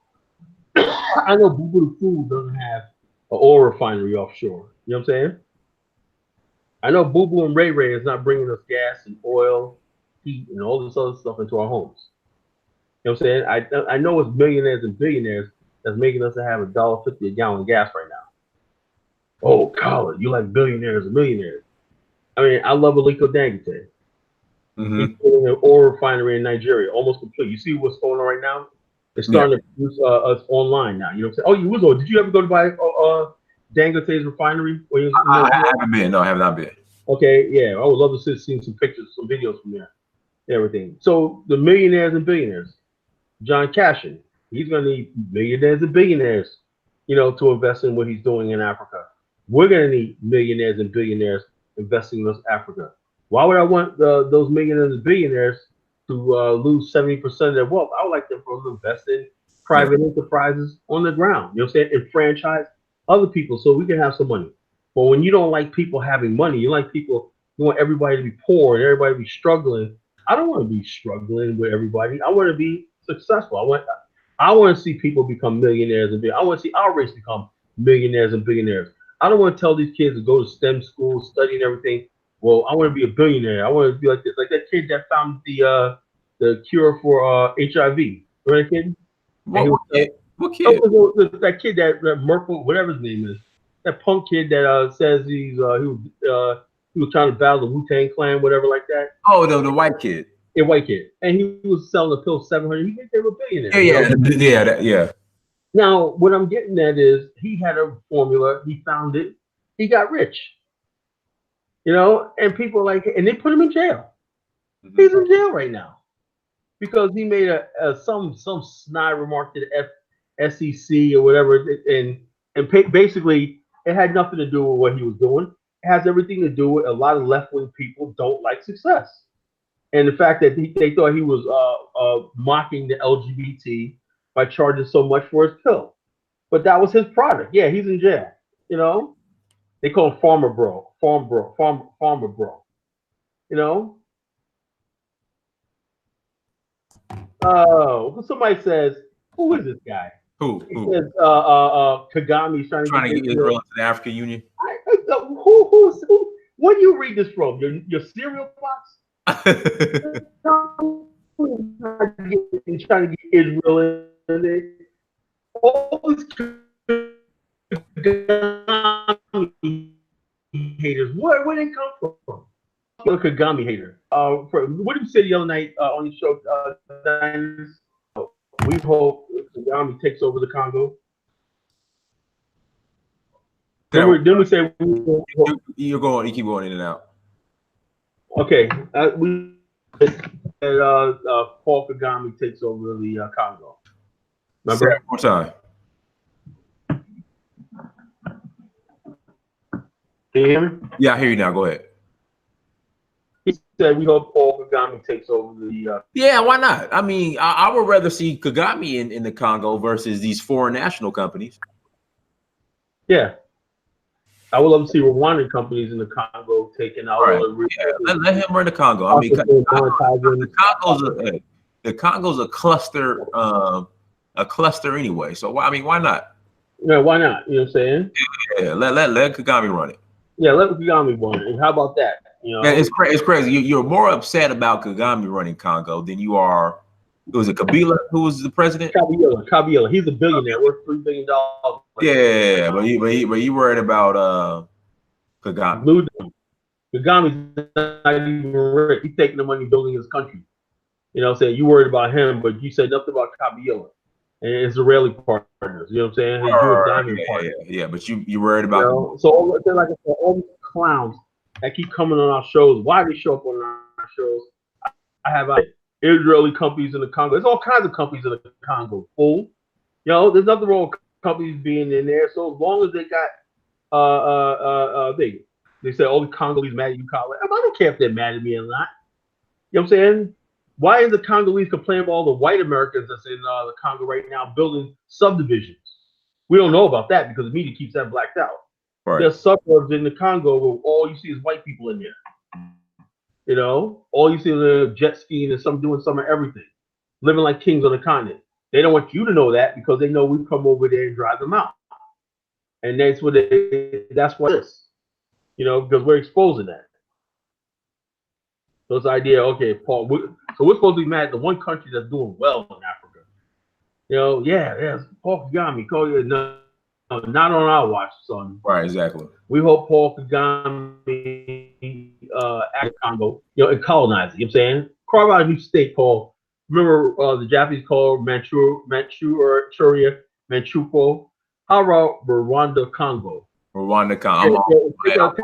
I know Boo Boo the Food doesn't have an oil refinery offshore. You know what I'm saying? I know Boo Boo and Ray Ray is not bringing us gas and oil, heat, and all this other stuff into our homes. You know what I'm saying? I know it's millionaires and billionaires that's making us have $1.50 a gallon of gas right now. Oh, Colin, you like billionaires and millionaires. I mean, I love Aliko Dangote. Mm-hmm. He's doing an oil refinery in Nigeria, almost complete. You see what's going on right now? It's starting to produce us online now. You know what I'm saying? Oh, you was on. Did you ever go to buy Dangote's refinery? I haven't been. No, I have not been. Okay, yeah. I would love to see some pictures, some videos from there, and everything. So the millionaires and billionaires, John Cashin, he's going to need millionaires and billionaires, to invest in what he's doing in Africa. We're going to need millionaires and billionaires investing in Africa. Why would I want those millionaires and billionaires to lose 70% of their wealth? I would like them to invest in private enterprises on the ground, you know what I'm saying, and franchise other people so we can have some money. But when you don't like people having money, you want everybody to be poor and everybody to be struggling. I don't want to be struggling with everybody. I want to be successful. I want to see people become millionaires and I want to see our race become millionaires and billionaires. I don't want to tell these kids to go to STEM school, study and everything. Well, I want to be a billionaire. I want to be like this, like that kid that found the cure for HIV. Remember that kid? What kid? What kid? That kid, that Merkel, whatever his name is, that punk kid that says he was trying to battle the Wu-Tang Clan, whatever like that. Oh, the white kid. A white kid, and he was selling the pill 700. He think they were billionaires. Yeah. Now, what I'm getting at is he had a formula. He found it. He got rich. And people and they put him in jail. Mm-hmm. He's in jail right now because he made some snide remark to the SEC or whatever, and basically it had nothing to do with what he was doing. It has everything to do with a lot of left-wing people don't like success. And the fact that they thought he was mocking the LGBT by charging so much for his pill. But that was his product. Yeah, he's in jail. They call him Farmer Bro. Somebody says, who is this guy? Who? He says Kagami's trying to get Israel into the African Union. Who? Where do you read this from? Your cereal box? Trying to get Israel in there. All these haters. Where they come from? A Kagami hater. What did you say the other night on the show? We hope Kagami takes over the Congo. Then we say you keep going in and out. Okay, Paul Kagame takes over the Congo. Remember? Say it one time. Can you hear me? Yeah, I hear you now. Go ahead. He said we hope Paul Kagame takes over the. Yeah, why not? I mean, I would rather see Kagame in the Congo versus these foreign national companies. Yeah. I would love to see Rwandan companies in the Congo taking out. Right. Let him run the Congo. I mean, the Congo's a cluster anyway. So why not? Yeah, why not? You know what I'm saying? Yeah, let Kagame run it. Yeah, let Kagame run it. And how about that? Yeah, it's crazy. You're more upset about Kagame running Congo than you are. Was it Kabila who was the president? Kabila. He's a billionaire. Worth $3 billion. Yeah, but you worried about Kagame. Kagame's not even rich. He's taking the money building his country. Saying you worried about him, but you said nothing about Kabila and Israeli partners. You know what I'm saying? His diamond partners. Yeah, but you worried about So like I said, all these clowns that keep coming on our shows. Why do they show up on our shows? I have Israeli companies in the Congo. There's all kinds of companies in the Congo. Fool. There's nothing wrong with companies being in there. So as long as they got they say, oh, the Congolese mad at you, Colin. I don't care if they're mad at me or not. You know what I'm saying? Why is the Congolese complaining about all the white Americans that's in the Congo right now building subdivisions? We don't know about that because the media keeps that blacked out. Right. There's suburbs in the Congo where all you see is white people in there. All you see is jet skiing and some doing some of everything, living like kings on the continent. They don't want you to know that because they know we come over there and drive them out. And that's what this, because we're exposing that. So it's the idea, okay, Paul, so we're supposed to be mad at the one country that's doing well in Africa. Yeah, Paul Kagame. No, not on our watch, son. Right, exactly. We hope Paul Kagame at Congo, and colonize it. You know what I'm saying? Carve out a new state, Paul. Remember the Japanese called Manchuria, Manchukuo? How about Rwanda, Congo? Rwanda, Congo. Take out a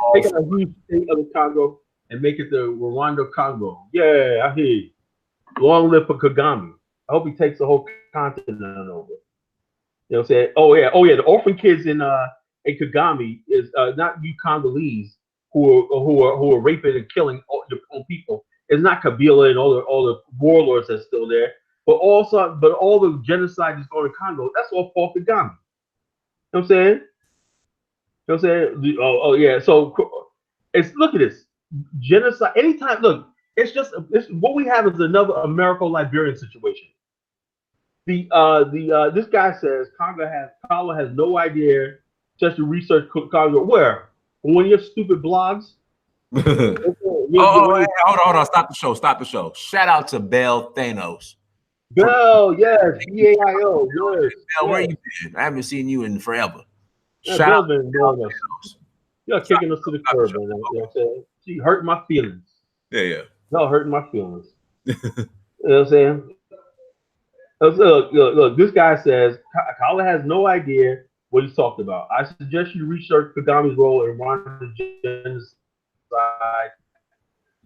huge state of the Congo and make it the Rwanda, Congo. Yeah, I hear you. Long live for Kagame. I hope he takes the whole continent over. You know what I'm saying? Oh yeah. The orphan kids in Kagame is not you Congolese who are raping and killing your own people. It's not Kabila and all the warlords that's still there, but all the genocide that's going to Congo. That's all Paul Kagame. You know what I'm saying? You know what I'm saying? Oh yeah. So look at this genocide. Anytime, look, it's what we have is another Americo-Liberian situation. This guy says Congo has no idea just to research Congo. Where? On one of your stupid blogs? Hold on. Stop the show. Shout out to Bell Thanos. Bell, yes, BAIO, yes, Bell, where yes. you been? I haven't seen you in forever. That Shout out Bell been doing us. to You're Shout kicking us to the out curb, to man. You know what I'm saying? She hurt my feelings. Yeah, Y'all hurting my feelings. yeah. You know what I'm saying? Look, this guy says Kala has no idea what he's talking about. I suggest you research Kagami's role in Rwanda's genocide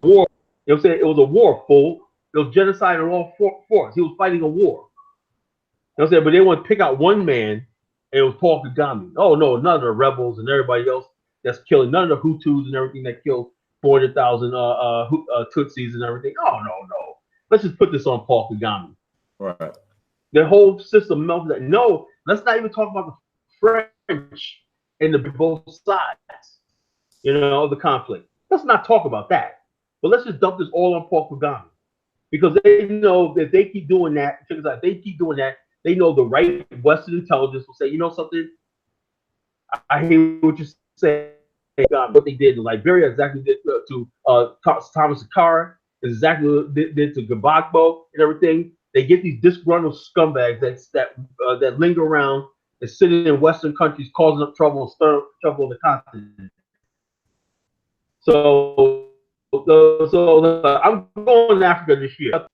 war. You know what I'm saying? It was a war, fool. It was genocide on all forms. He was fighting a war. You know what I'm saying? But they want to pick out one man, and it was Paul Kagame. Oh, no, none of the rebels and everybody else that's killing, none of the Hutus and everything that killed 400,000 Tutsis and everything. Oh, no. Let's just put this on Paul Kagame. Right. The whole system melted. No, let's not even talk about the French and the both sides, the conflict. Let's not talk about that. But let's just dump this all on Paul Kagame. Because they know that if they keep doing that, they know the right Western intelligence will say, you know something? I hear what you say. What they did in Liberia exactly did to Thomas Sankara, exactly what they did to Gbagbo and everything. They get these disgruntled scumbags that linger around and sit in Western countries causing up trouble and stir up trouble in the continent. So I'm going to Africa this year.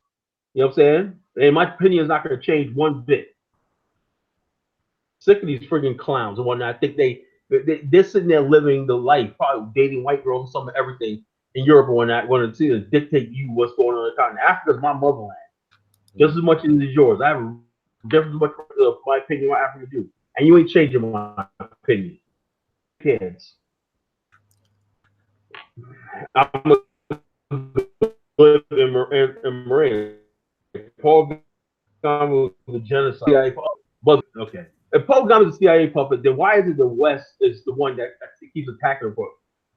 You know what I'm saying? And my opinion is not going to change one bit. Sick of these friggin' clowns and whatnot. I think they're sitting there living the life, probably dating white girls and some of everything in Europe and whatnot, going to see to dictate you what's going on in the continent. Africa is my motherland, just as much as it is yours. I have just as much my opinion on Africa do, and you ain't changing my opinion. Kids, I'm live in Marin. Paul Kagame was the genocide. But okay. If Paul Kagame is a CIA puppet, then why is it the West is the one that keeps attacking him?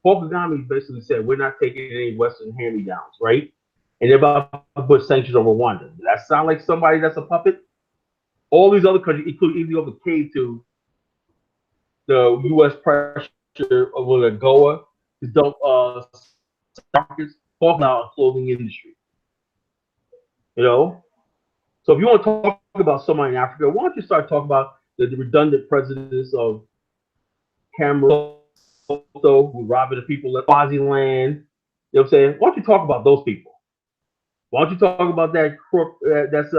Paul Kagame basically said, we're not taking any Western hand-me-downs, right? And they're about to put sanctions on Rwanda. Does that sound like somebody that's a puppet? All these other countries, including Ethiopia, caved to the U.S. pressure with AGOA to dump markets, talking about clothing industry. So if you want to talk about somebody in Africa, why don't you start talking about the redundant presidents of Cameroon, who robbing the people at Swaziland? You know what I'm saying? Why don't you talk about those people? Why don't you talk about that crook that's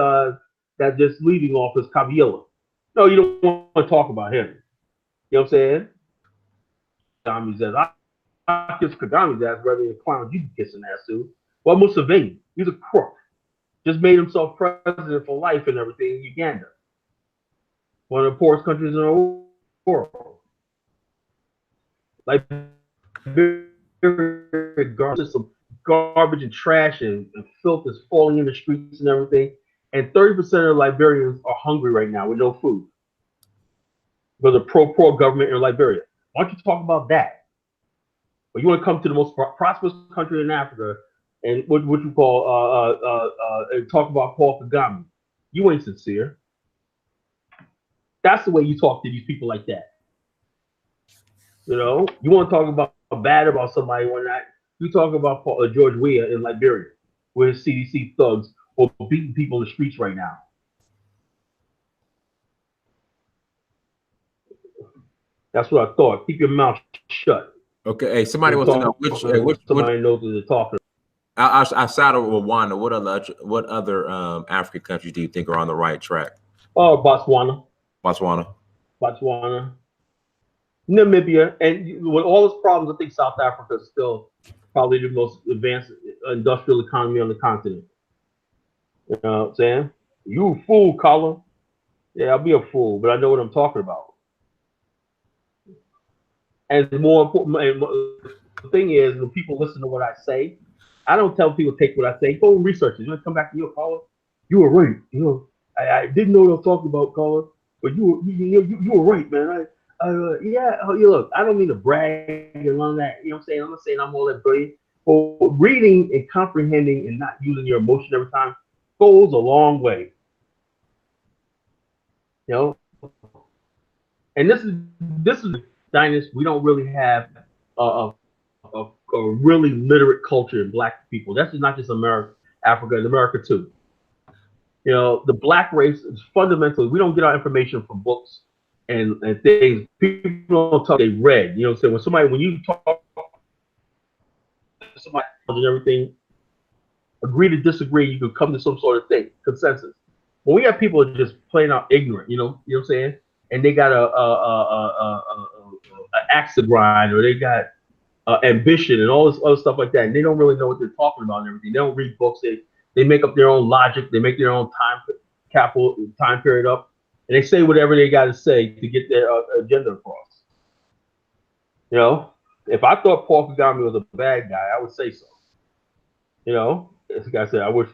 just leaving office, Kabila? No, you don't want to talk about him. You know what I'm saying? Kagame says, I kiss Kagame's ass rather than clowns you kissing ass too. Well, Museveni, he's a crook. Just made himself president for life and everything in Uganda, one of the poorest countries in the world. Like some garbage and trash and filth is falling in the streets and everything. And 30% of Liberians are hungry right now with no food. Because of pro-poor government in Liberia. Why don't you talk about that? But you want to come to the most prosperous country in Africa and what you call and talk about Paul Kagame. You ain't sincere. That's the way you talk to these people like that. You want to talk about bad about somebody or not. You talk about George Weah in Liberia, where his CDC thugs are beating people in the streets right now. That's what I thought. Keep your mouth shut. Okay. Hey, somebody wants to know which somebody knows what they're talking about. Outside of Rwanda, what other African countries do you think are on the right track? Oh, Botswana. Namibia, and with all its problems, I think South Africa is still probably the most advanced industrial economy on the continent. You know what I'm saying? You a fool, Colin. Yeah, I'll be a fool, but I know what I'm talking about. And more important, the thing is, when people listen to what I say, I don't tell people take what I say. Go research it. You want to come back to your Colin? You were right. I didn't know what I was talking about, Colin, but you were right, man. Look, I don't mean to brag and all that. You know what I'm saying? I'm not saying I'm all that brilliant. But reading and comprehending and not using your emotion every time goes a long way. And this is Dinus. We don't really have a really literate culture in Black people. That's not just America, Africa, and America too. You know, the black race is fundamentally, we don't get our information from books and things. People don't talk, they read. You know what I'm saying? When you talk to somebody and everything, agree to disagree, you can come to some sort of thing, consensus. When we have people just plain out ignorant, you know what I'm saying? And they got a axe to grind, or they got ambition and all this other stuff like that, and they don't really know what they're talking about and everything. They don't read books. They make up their own logic. They make their own time period up, and they say whatever they got to say to get their agenda across. You know, if I thought Paul Kagame was a bad guy, I would say so. You know, this guy said, I wish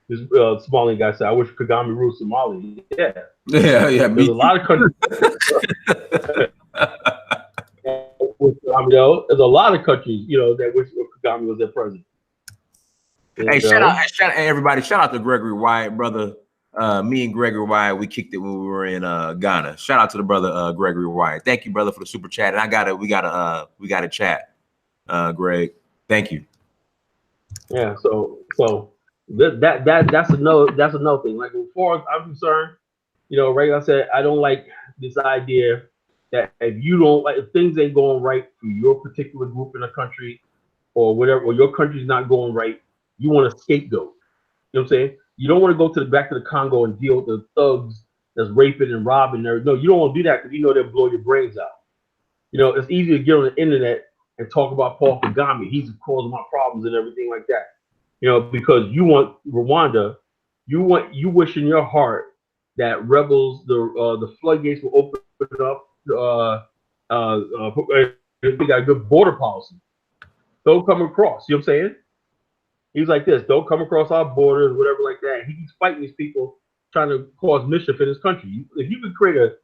this Somalian guy said, I wish Kagame ruled Somalia. Yeah, yeah. There's a lot of countries. There's a lot of countries, that wish Kagame was their president. Hey, shout out, everybody! Shout out to Gregory Wyatt, brother. Me and Gregory Wyatt, we kicked it when we were in Ghana. Shout out to the brother Gregory Wyatt. Thank you, brother, for the super chat. And we got a chat, Greg. Thank you. Yeah. So that's another thing. Like, as far as I'm concerned, like I said, I don't like this idea that if things ain't going right for your particular group in the country or whatever, or your country's not going right, you want a scapegoat. You know what I'm saying? You don't want to go back to the Congo and deal with the thugs that's raping and robbing. No, you don't want to do that because they'll blow your brains out. It's easy to get on the internet and talk about Paul Kagame. He's causing my problems and everything like that. Because you want Rwanda, you wish in your heart that rebels, the floodgates will open up. They got a good border policy. Don't come across. You know what I'm saying? He's like this. Don't come across our borders, whatever like that. He's fighting these people trying to cause mischief in his country. If you could create a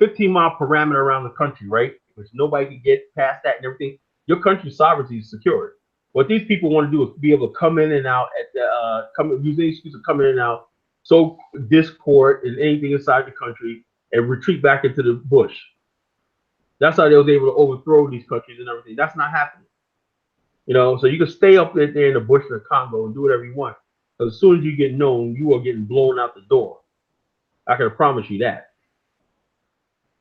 15-mile parameter around the country, right, which nobody can get past that and everything, your country's sovereignty is secured. What these people want to do is be able to come in and out use any excuse to come in and out, sow discord and anything inside the country, and retreat back into the bush. That's how they was able to overthrow these countries and everything. That's not happening. So you can stay up there in the bush of the Congo and do whatever you want. Because as soon as you get known, you are getting blown out the door. I can promise you that.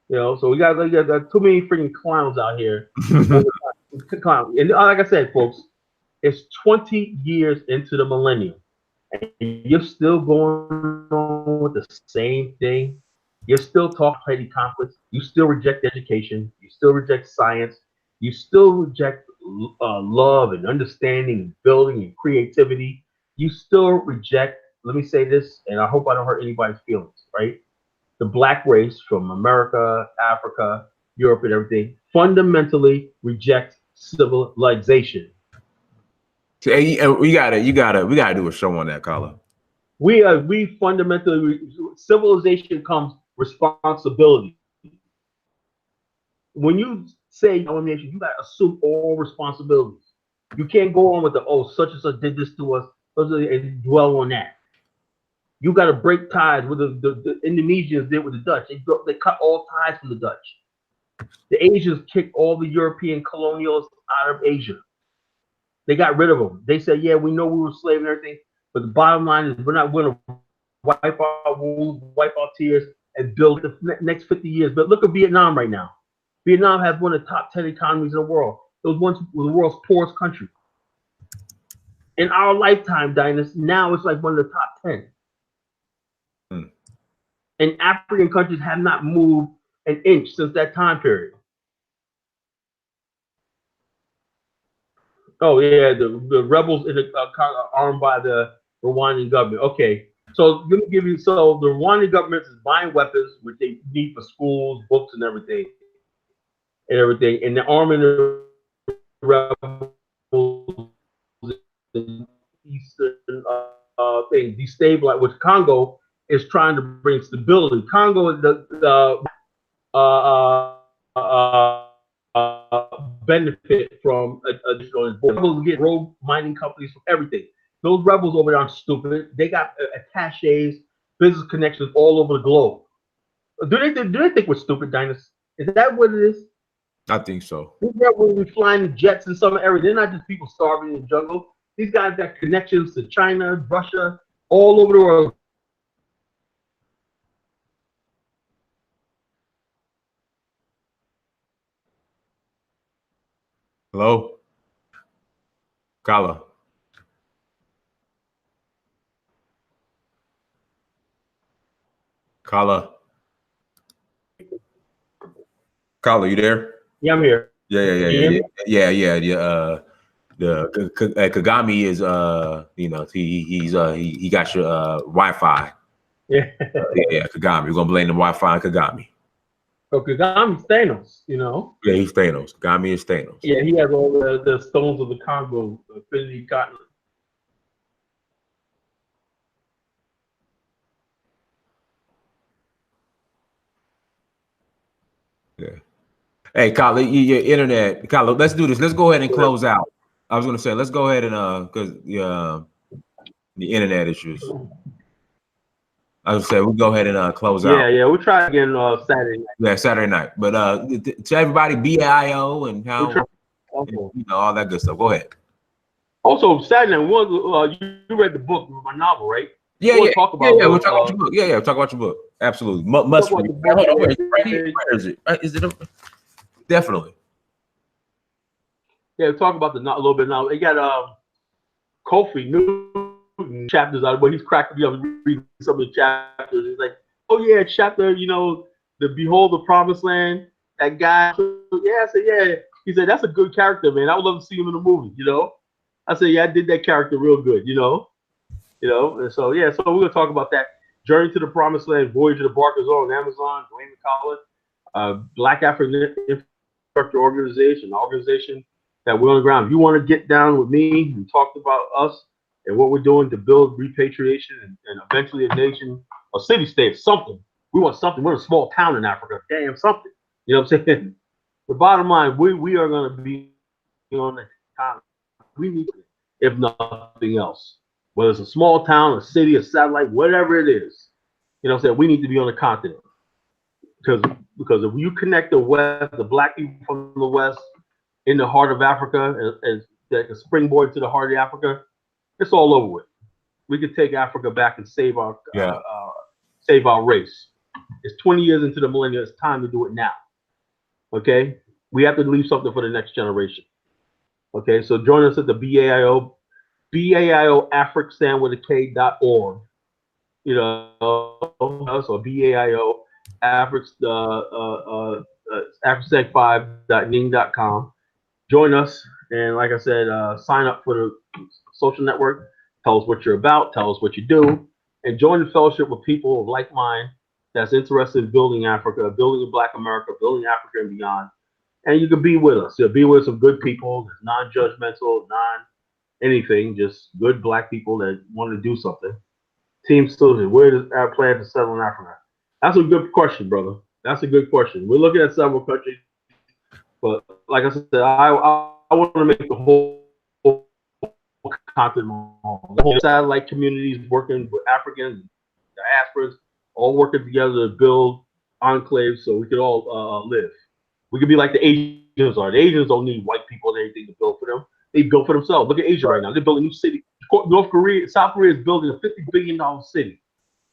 So we got too many freaking clowns out here. And like I said, folks, it's 20 years into the millennium, and you're still going on with the same thing. You're still talking petty conflicts. You still reject education. You still reject science. You still reject love and understanding and building and creativity. You still reject, let me say this, and I hope I don't hurt anybody's feelings, right? The black race from America, Africa, Europe, and everything fundamentally rejects civilization. We gotta do a show on that, Carla. We fundamentally, civilization comes responsibility. When you say domination, you gotta assume all responsibilities. You can't go on with such and such did this to us, and dwell on that. You gotta break ties with the Indonesians did with the Dutch. They cut all ties from the Dutch. The Asians kicked all the European colonials out of Asia. They got rid of them. They said, yeah, we know we were slaves and everything, but the bottom line is we're not going to wipe our wounds, wipe our tears, and build the next 50 years. But look at Vietnam right now. Vietnam has one of the top 10 economies in the world. It was once the world's poorest country. In our lifetime, Dynas, now it's like one of the top 10. And African countries have not moved an inch since that time period. Oh yeah, the rebels in the armed by the Rwandan government. Okay, so let me give you. So the Rwandan government is buying weapons, which they need for schools, books, and everything, and they're arming the rebels in eastern thing, destabilize. Which Congo is trying to bring stability. Congo is benefit from additional rebels get rogue mining companies from everything. Those rebels over there aren't stupid. They got attaches, business connections all over the globe. Do they think we're stupid, Dynas? Is that what it is? I think so. We're flying jets in some areas. They're not just people starving in the jungle. These guys got connections to China, Russia, all over the world. Hello? Kala. Kala. Kala, you there? Yeah, I'm here. Yeah. Kagami is he got your Wi-Fi. Yeah. Kagami. We're gonna blame the Wi-Fi on Kagami. So Kagami's Thanos, you know. Yeah, he's Thanos. Kagami is Thanos. Yeah, he has all the stones of the Congo, Infinity Continent. Yeah. Hey, Kyle, your internet. Kyle, let's do this. Let's go ahead and close out. I was gonna say, let's go ahead and because the internet issues. I was gonna say we'll go ahead and close out. Yeah, we'll try again Saturday night. Yeah, Saturday night. But to everybody, BAIO and how all that good stuff. Go ahead. Also, Saturday night, you read the book, my novel, right? Yeah. We'll talk about your book. Yeah, talk about your book. Absolutely. Must read. Where is it? Is it definitely? Yeah, talk about a little bit now. They got Kofi Newton chapters out, but he's cracking me up reading some of the chapters. He's like, oh yeah, chapter, the Behold the Promised Land. That guy, yeah, I said, yeah. He said, that's a good character, man. I would love to see him in the movie, I said, yeah, I did that character real good, And so yeah, so we're gonna talk about that. Journey to the Promised Land, Voyage of the Barker's on Amazon, Dwayne McCullough, Black African Infrastructure Organization that we're on the ground. If you want to get down with me and talk about us and what we're doing to build repatriation and eventually a nation, a city-state, something. We want something. We're a small town in Africa. Damn, something. You know what I'm saying? The bottom line, we are going to be on the continent. We need it, if nothing else. Whether it's a small town, a city, a satellite, whatever it is. You know what I'm saying? We need to be on the continent. Because if you connect the West, the black people from the West, in the heart of Africa, as like a springboard to the heart of Africa, it's all over with. We could take Africa back and save our race. It's 20 years into the millennium. It's time to do it now. Okay, we have to leave something for the next generation. Okay, so join us at the BAIO Afric with a K.org. So BAIO Afric Africseg5.ning.com. Join us, and like I said, sign up for the social network. Tell us what you're about. Tell us what you do, and join the fellowship with people of like mind that's interested in building Africa, building a Black America, building Africa and beyond. And you can be with us. You'll be with some good people, non-judgmental, anything, just good Black people that want to do something. Team Solution, where does our plan to settle in Africa? That's a good question, brother. That's a good question. We're looking at several countries. But like I said, I want to make the whole continent, the whole satellite communities working with Africans, diasporas, all working together to build enclaves so we could all live. We could be like the Asians are. The Asians don't need white people and anything to build for them. They build for themselves. Look at Asia right now. They're building a new city. South Korea is building a $50 billion city.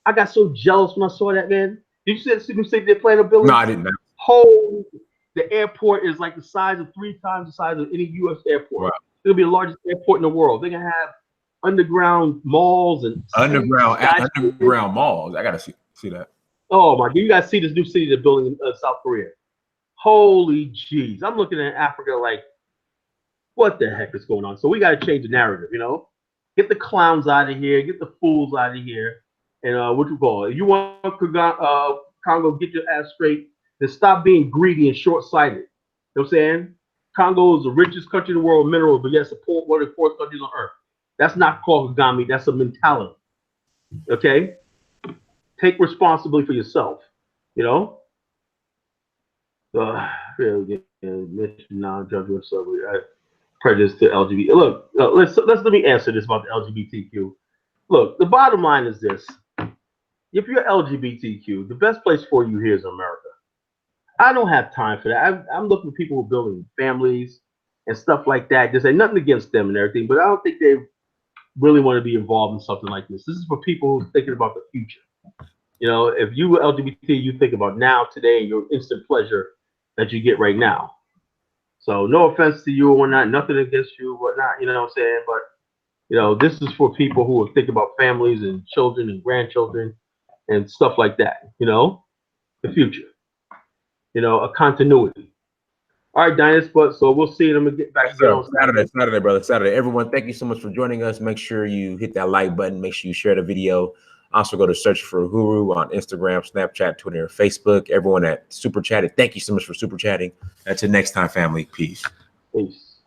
I got so jealous when I saw that, man. Did you see the new city they're planning to build? No, I didn't. The airport is like the size of 3 times the size of any U.S. airport. Wow. It'll be the largest airport in the world. They're gonna have underground malls and underground malls. I gotta see that. Oh my God! You guys see this new city they're building in South Korea? Holy jeez! I'm looking at Africa like, what the heck is going on? So we got to change the narrative. Get the clowns out of here. Get the fools out of here. And what you call it? You want Congo? Get your ass straight. To stop being greedy and short-sighted. You know what I'm saying? Congo is the richest country in the world with minerals, but yet it's one of the poorest countries on earth. That's not called Kagami. That's a mentality. Okay? Take responsibility for yourself. Non-judgmental prejudice to LGBT. Look, let me answer this about the LGBTQ. Look, the bottom line is this. If you're LGBTQ, the best place for you here is America. I don't have time for that. I'm looking for people who are building families and stuff like that. Just ain't nothing against them and everything, but I don't think they really want to be involved in something like this. This is for people who are thinking about the future. If you were LGBT, you think about now, today, and your instant pleasure that you get right now. So no offense to you or whatnot, nothing against you, whatnot, you know what I'm saying? But this is for people who are thinking about families and children and grandchildren and stuff like that, the future, a continuity. All right, Dynas, but so we'll see them get back again on Saturday, brother. Saturday. Everyone, thank you so much for joining us. Make sure you hit that like button. Make sure you share the video. Also, go to search for Uhuru on Instagram, Snapchat, Twitter, and Facebook. Everyone that super chatted, thank you so much for super chatting. Until next time, family. Peace. Peace.